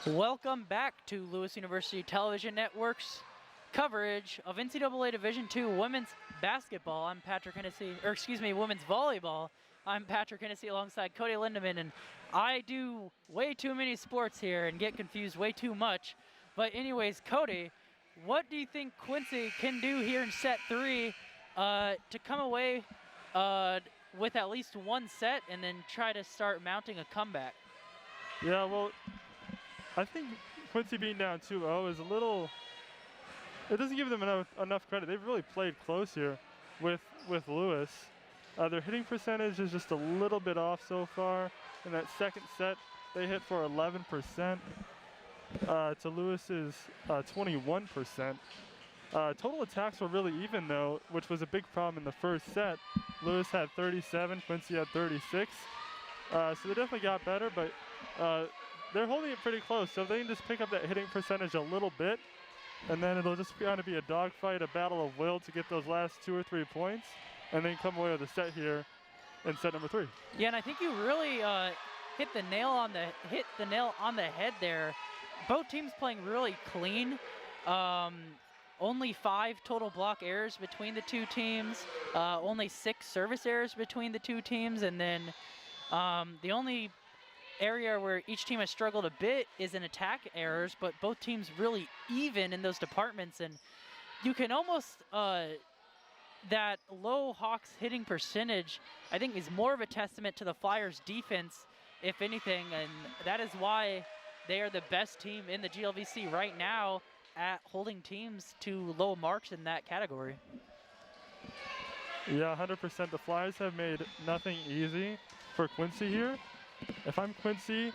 Welcome back to Lewis University Television Network's coverage of NCAA Division II women's basketball. I'm Patrick Hennessy, or excuse me, women's volleyball. I'm Patrick Hennessy alongside Cody Lindemann, and I do way too many sports here and get confused way too much. But anyways, Cody, what do you think Quincy can do here in set 3 to come away with at least one set and then try to start mounting a comeback? Yeah, well, I think Quincy being down 2-0 is a little, it doesn't give them enough credit. They've really played close here with Lewis. Their hitting percentage is just a little bit off so far. In that second set, they hit for 11% to Lewis's 21%. Total attacks were really even though, which was a big problem in the first set. Lewis had 37, Quincy had 36. So they definitely got better, but they're holding it pretty close, so if they can just pick up that hitting percentage a little bit, and then it'll just kind of be a dogfight, a battle of will to get those last 2 or 3 points, and then come away with a set here in set number 3. Yeah, and I think you really hit the nail on the head there. Both teams playing really clean. Only 5 total block errors between the two teams. Only 6 service errors between the two teams, and then the only area where each team has struggled a bit is in attack errors, but both teams really even in those departments, and you can almost that low Hawks hitting percentage I think is more of a testament to the Flyers defense, if anything, and that is why they are the best team in the GLVC right now at holding teams to low marks in that category. Yeah, 100%. The Flyers have made nothing easy for Quincy here. If I'm Quincy,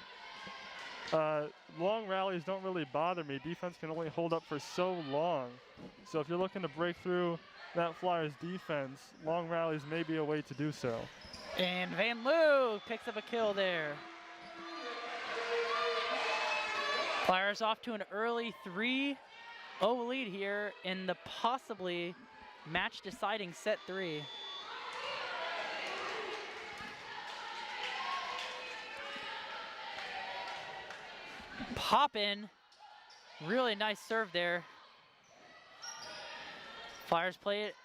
long rallies don't really bother me. Defense can only hold up for so long. So if you're looking to break through that Flyers defense, long rallies may be a way to do so. And Van Loo picks up a kill there. Flyers off to an early 3-0 lead here in the possibly match-deciding set 3. Poppin', really nice serve there. Flyers play it.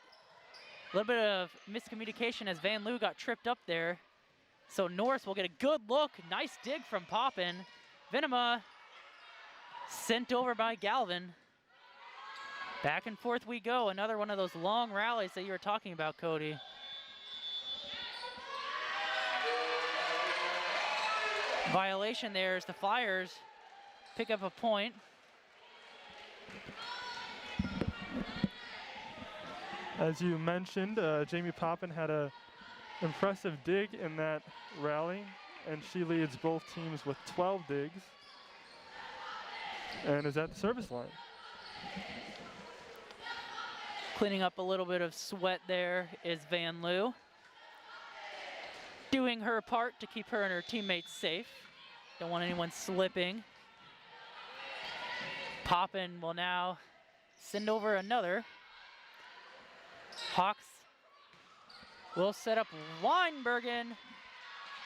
A little bit of miscommunication as Van Loo got tripped up there. So Norris will get a good look. Nice dig from Poppin'. Venema sent over by Galvin. Back and forth we go. Another one of those long rallies that you were talking about, Cody. Violation there as the Flyers pick up a point. As you mentioned, Jamie Poppin had a impressive dig in that rally, and she leads both teams with 12 digs and is at the service line. Cleaning up a little bit of sweat there is Van Loo. Doing her part to keep her and her teammates safe. Don't want anyone slipping. Poppin will now send over another. Hawks will set up Weinbergen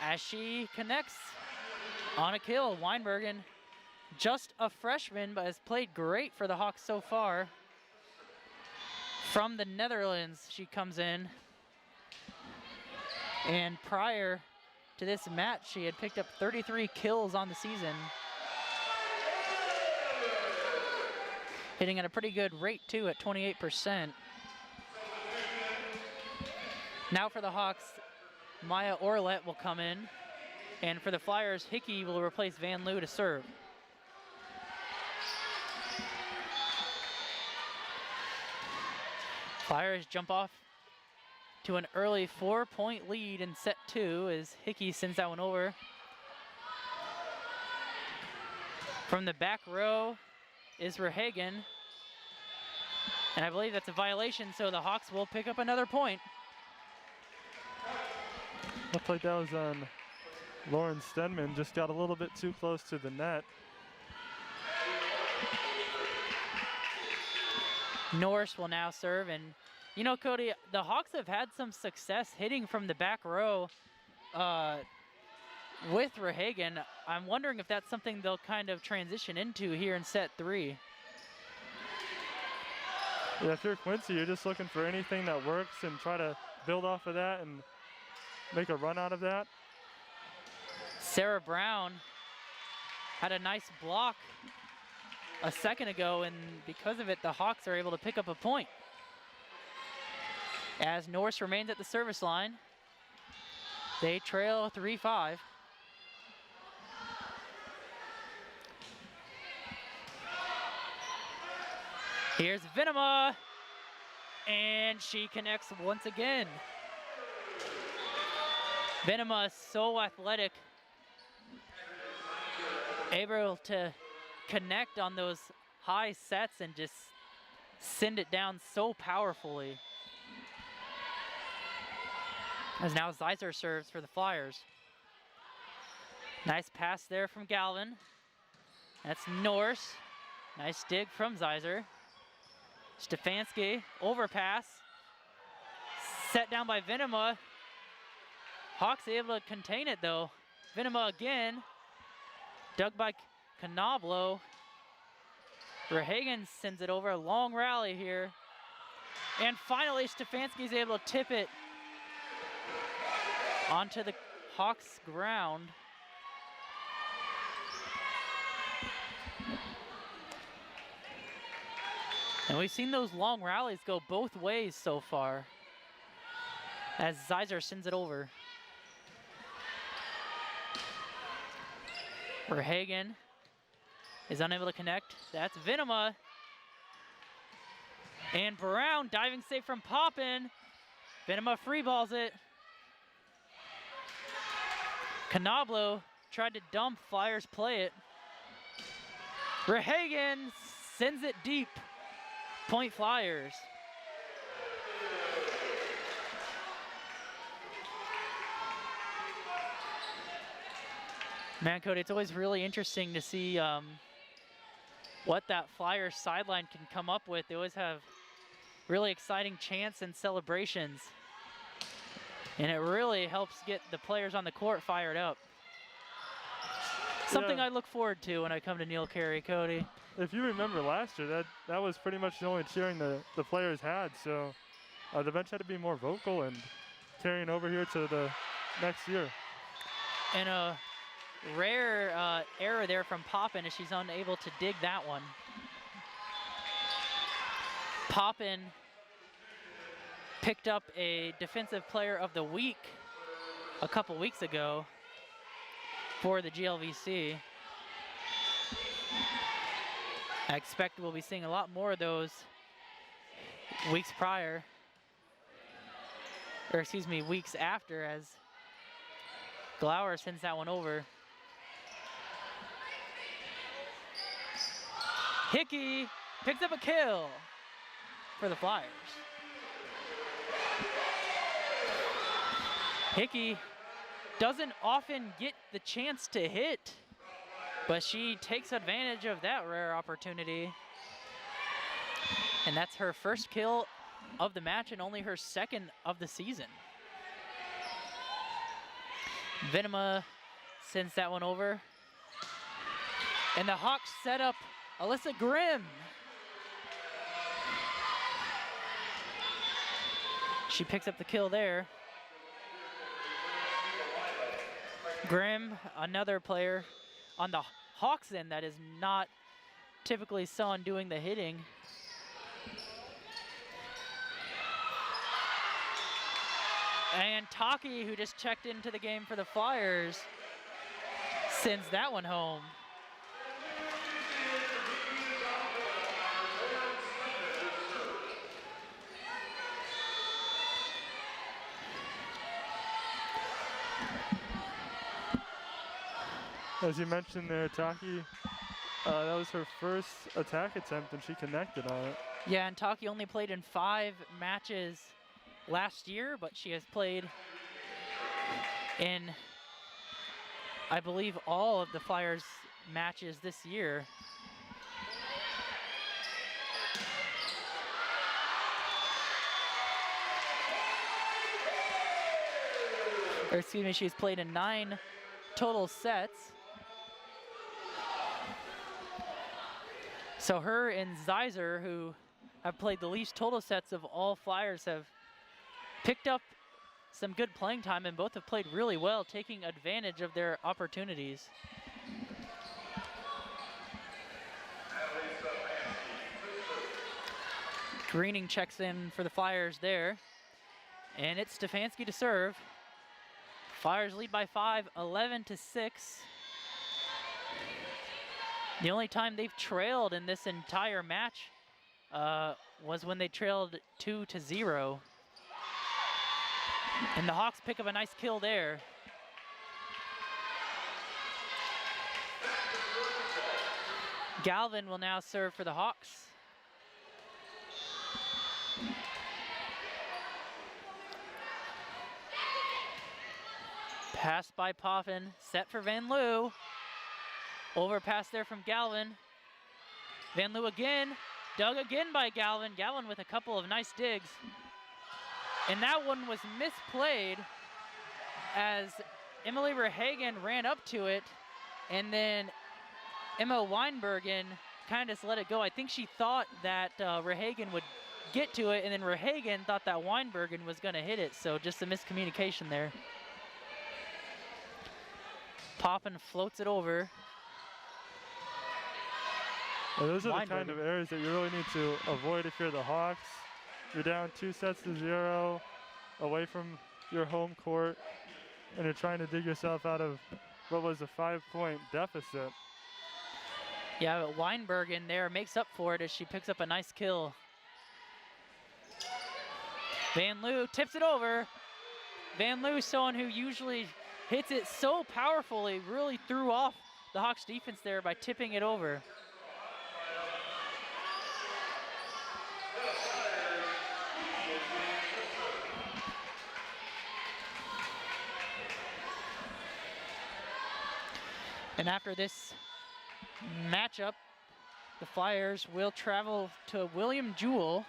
as she connects on a kill. Weinbergen, just a freshman, but has played great for the Hawks so far. From the Netherlands, she comes in. And prior to this match, she had picked up 33 kills on the season. Hitting at a pretty good rate too, at 28%. Now for the Hawks, Maya Orlet will come in. And for the Flyers, Hickey will replace Van Loo to serve. Flyers jump off to an early 4-point lead in set 2 as Hickey sends that one over. From the back row is Verhagen. And I believe that's a violation, so the Hawks will pick up another point. Looked like that was on Lauren Stenman, just got a little bit too close to the net. Norris will now serve, and you know, Cody, the Hawks have had some success hitting from the back row with Rehagen. I'm wondering if that's something they'll kind of transition into here in set 3. Yeah, if you're Quincy, you're just looking for anything that works and try to build off of that and make a run out of that. Sarah Brown had a nice block a second ago, and because of it, the Hawks are able to pick up a point. As Norse remains at the service line, they trail 3-5. Here's Venema, and she connects once again. Venema is so athletic, able to connect on those high sets and just send it down so powerfully. As now Zeiser serves for the Flyers. Nice pass there from Galvin. That's Norse. Nice dig from Zeiser. Stefanski, overpass. Set down by Venema. Hawks able to contain it though. Venema again. Dug by Canablo. Rehagen sends it over, a long rally here. And finally Stefanski's able to tip it onto the Hawks ground. And we've seen those long rallies go both ways so far as Zeiser sends it over. Rehagen is unable to connect. That's Venema. And Brown diving save from Poppin. Venema free balls it. Canablo tried to dump, Flyers play it. Rehagen sends it deep. Point Flyers. Man, Cody, it's always really interesting to see what that Flyers sideline can come up with. They always have really exciting chants and celebrations. And it really helps get the players on the court fired up. Something I look forward to when I come to Neil Carey, Cody. If you remember last year, that was pretty much the only cheering the players had. So the bench had to be more vocal and carrying over here to the next year. And a rare error there from Poppin as she's unable to dig that one. Poppin picked up a Defensive Player of the Week a couple weeks ago for the GLVC. I expect we'll be seeing a lot more of those weeks prior, or excuse me, weeks after, as Glauer sends that one over. Hickey picks up a kill for the Flyers. Hickey doesn't often get the chance to hit, but she takes advantage of that rare opportunity. And that's her first kill of the match and only her second of the season. Venema sends that one over. And the Hawks set up Alyssa Grimm. She picks up the kill there. Grimm, another player on the Hawks end that is not typically someone doing the hitting. And Taki, who just checked into the game for the Flyers, sends that one home. As you mentioned there, Taki, that was her first attack attempt and she connected on it. Yeah, and Taki only played in 5 matches last year, but she has played in, I believe, all of the Flyers matches this year. Or excuse me, she's played in 9 total sets. So her and Zeiser, who have played the least total sets of all Flyers, have picked up some good playing time, and both have played really well, taking advantage of their opportunities. Greening checks in for the Flyers there, and it's Stefanski to serve. Flyers lead by 5, 11-6. The only time they've trailed in this entire match was when they trailed 2-0. And the Hawks pick up a nice kill there. Galvin will now serve for the Hawks. Pass by Poffin, set for Van Loo. Overpass there from Galvin. Van Loo again, dug again by Galvin. Galvin with a couple of nice digs. And that one was misplayed as Emily Rehagen ran up to it, and then Emma Weinbergen kind of just let it go. I think she thought that Rehagen would get to it, and then Rehagen thought that Weinbergen was going to hit it, so just a miscommunication there. Poppin floats it over. Well, those are the kind of errors that you really need to avoid if you're the Hawks. You're down 2-0 away from your home court, and you're trying to dig yourself out of what was a 5-point deficit. Yeah, but Weinbergen there makes up for it as she picks up a nice kill. Van Loo tips it over. Van Loo, someone who usually hits it so powerfully, really threw off the Hawks defense there by tipping it over. And after this matchup, the Flyers will travel to William Jewell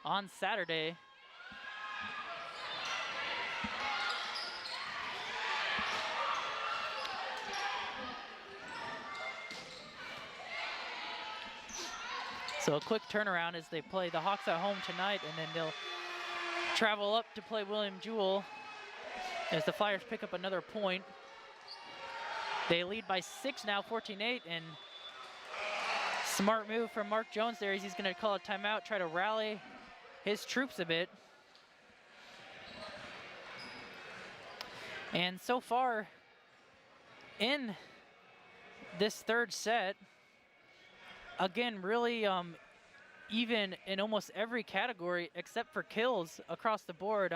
on Saturday. So a quick turnaround as they play the Hawks at home tonight, and then they'll travel up to play William Jewell as the Flyers pick up another point. They lead by 6 now, 14-8, and smart move from Mark Jones there as he's going to call a timeout, try to rally his troops a bit. And so far in this third set, again, really even in almost every category except for kills across the board.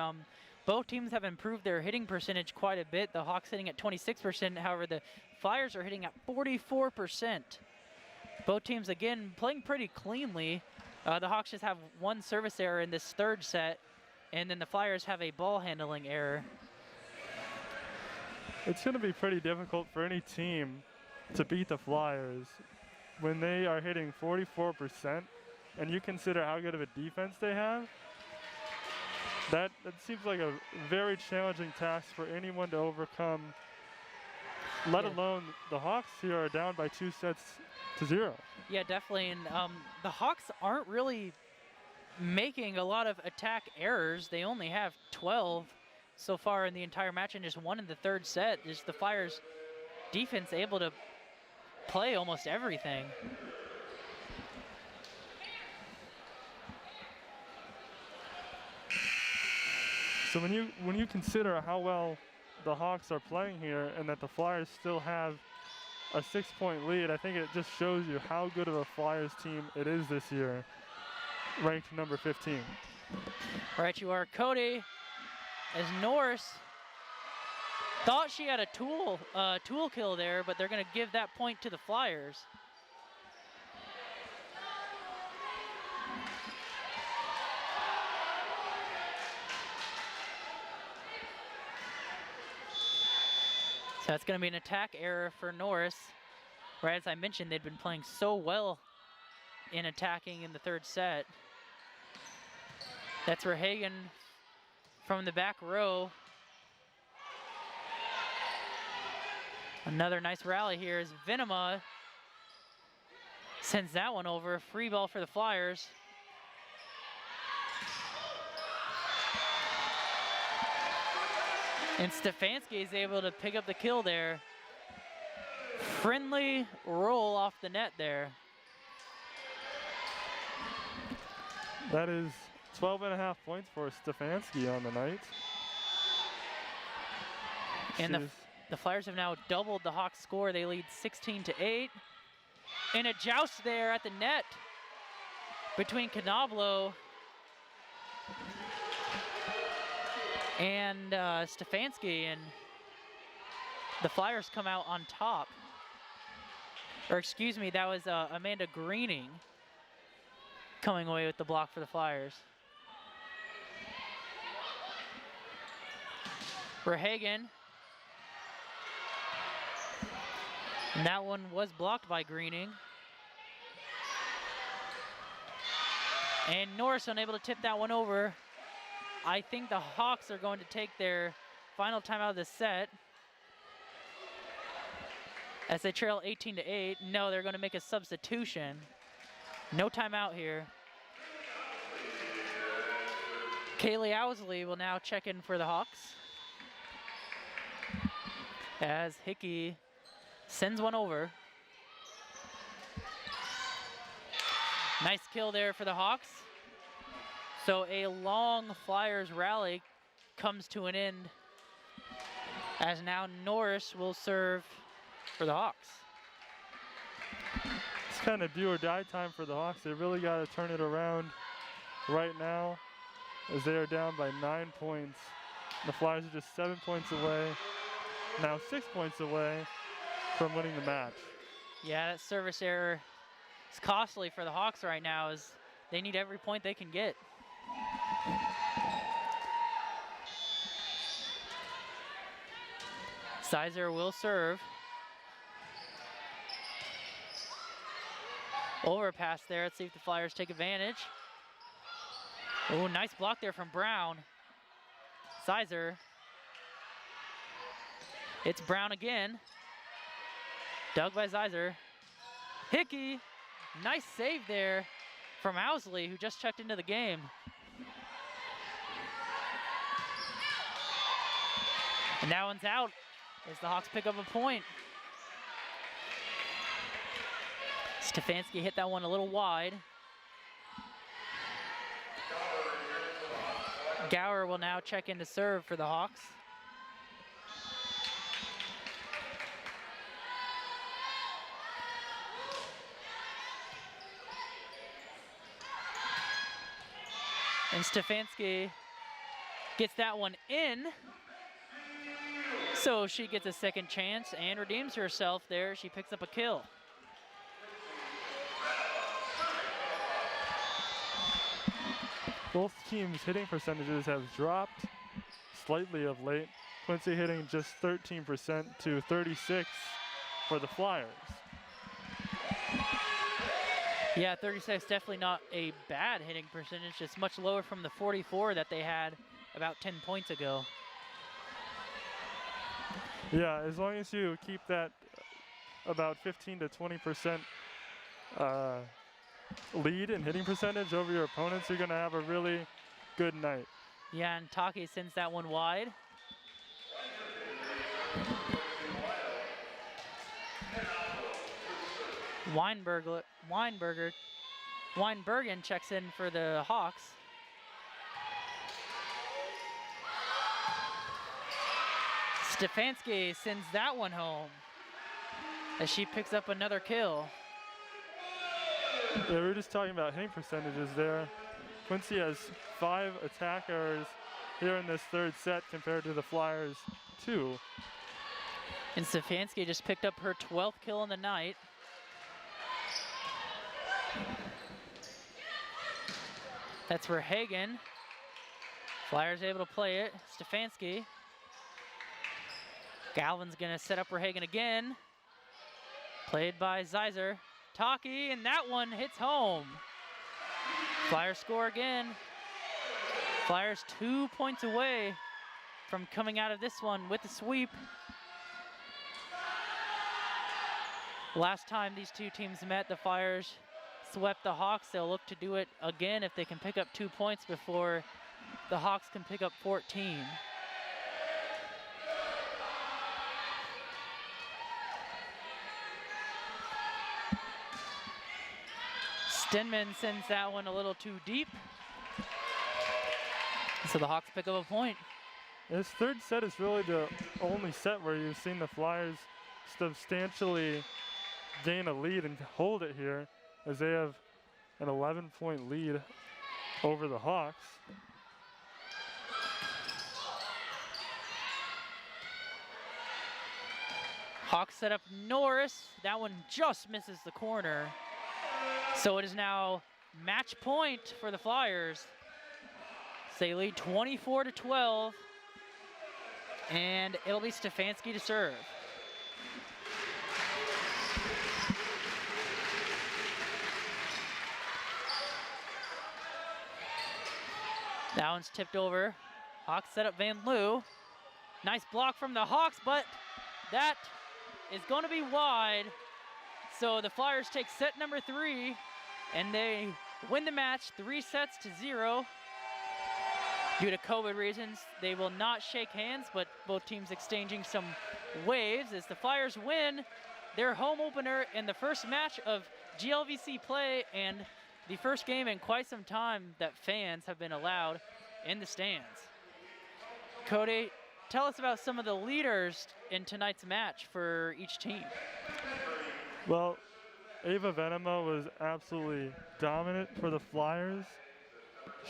Both teams have improved their hitting percentage quite a bit. The Hawks hitting at 26%, however, the Flyers are hitting at 44%. Both teams, again, playing pretty cleanly. The Hawks just have one service error in this third set, and then the Flyers have a ball handling error. It's going to be pretty difficult for any team to beat the Flyers when they are hitting 44%, and you consider how good of a defense they have. That seems like a very challenging task for anyone to overcome, let alone the Hawks here are down by 2-0. Yeah, definitely. And the Hawks aren't really making a lot of attack errors. They only have 12 so far in the entire match and just one in the third set. Just the Flyers defense able to play almost everything. So when you consider how well the Hawks are playing here and that the Flyers still have a 6-point lead, I think it just shows you how good of a Flyers team it is this year, ranked number 15. Right you are, Cody, as Norris thought she had a tool kill there, but they're going to give that point to the Flyers. So that's going to be an attack error for Norris. Right, as I mentioned, they'd been playing so well in attacking in the third set. That's Rehagen from the back row. Another nice rally here as Venema sends that one over. Free ball for the Flyers. And Stefanski is able to pick up the kill there. Friendly roll off the net there. That is 12.5 points for Stefanski on the night. And the Flyers have now doubled the Hawks' score. They lead 16-8. And a joust there at the net between Canablo and Stefanski, and the Flyers come out on top. Or excuse me, that was Amanda Greening coming away with the block for the Flyers. Verhagen. And that one was blocked by Greening. And Norris unable to tip that one over. I think the Hawks are going to take their final timeout of the set as they trail 18-8. No, they're going to make a substitution. No timeout here. Kaylee Owsley will now check in for the Hawks as Hickey sends one over. Nice kill there for the Hawks. So a long Flyers rally comes to an end as now Norris will serve for the Hawks. It's kind of do or die time for the Hawks. They really got to turn it around right now as they are down by 9 points. The Flyers are just 7 points away, now 6 points away from winning the match. Yeah, that service error is costly for the Hawks right now as they need every point they can get. Sizer will serve. Overpass there. Let's see if the Flyers take advantage. Oh, nice block there from Brown. Sizer. It's Brown again. Dug by Sizer. Hickey. Nice save there from Owsley, who just checked into the game. And that one's out as the Hawks pick up a point. Stefanski hit that one a little wide. Gower will now check in to serve for the Hawks. And Stefanski gets that one in. So she gets a second chance and redeems herself there. She picks up a kill. Both teams' hitting percentages have dropped slightly of late. Quincy hitting just 13% to 36 for the Flyers. Yeah, 36, definitely not a bad hitting percentage. It's much lower from the 44 that they had about 10 points ago. Yeah, as long as you keep that about 15 to 20% lead in hitting percentage over your opponents, you're going to have a really good night. Yeah, and Taki sends that one wide. Weinbergen checks in for the Hawks. Stefanski sends that one home as she picks up another kill. Yeah, we were just talking about hitting percentages there. Quincy has 5 attack errors here in this third set compared to the Flyers' 2. And Stefanski just picked up her 12th kill on the night. That's for Hagen. Flyers able to play it. Stefanski. Galvin's gonna set up for Hagen again. Played by Sizer. Taki, and that one hits home. Flyers score again. Flyers 2 points away from coming out of this one with the sweep. Last time these two teams met, the Flyers swept the Hawks. They'll look to do it again if they can pick up 2 points before the Hawks can pick up 14. Stenman sends that one a little too deep. So the Hawks pick up a point. This third set is really the only set where you've seen the Flyers substantially gain a lead and hold it here, as they have an 11-point lead over the Hawks. Hawks set up Norris. That one just misses the corner. So it is now match point for the Flyers. So they lead 24-12. And it'll be Stefanski to serve. That one's tipped over. Hawks set up Van Loo. Nice block from the Hawks, but that is going to be wide. So the Flyers take set number 3, and they win the match 3-0. Due to COVID reasons, they will not shake hands, but both teams exchanging some waves as the Flyers win their home opener in the first match of GLVC play and the first game in quite some time that fans have been allowed in the stands. Cody, tell us about some of the leaders in tonight's match for each team. Well, Ava Venema was absolutely dominant for the Flyers.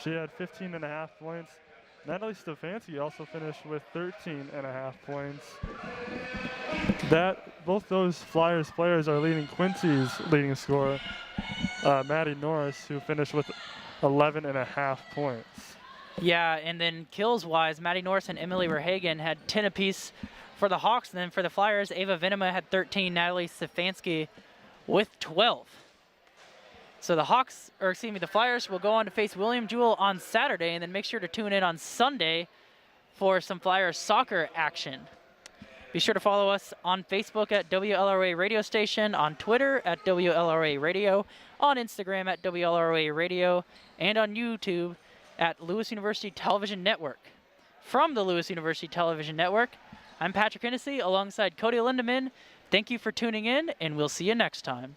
She had 15.5 points. Natalie Stefanski also finished with 13.5 points. Both those Flyers players are leading Quincy's leading scorer, Maddie Norris, who finished with 11.5 points. Yeah, and then kills-wise, Maddie Norris and Emily Verhagen had 10 apiece for the Hawks, and then for the Flyers, Ava Venema had 13, Natalie Stefanski with 12. So the Flyers will go on to face William Jewell on Saturday, and then make sure to tune in on Sunday for some Flyers soccer action. Be sure to follow us on Facebook at WLRA Radio Station, on Twitter at WLRA Radio, on Instagram at WLRA Radio, and on YouTube at Lewis University Television Network. From the Lewis University Television Network, I'm Patrick Hennessy alongside Cody Lindemann. Thank you for tuning in, and we'll see you next time.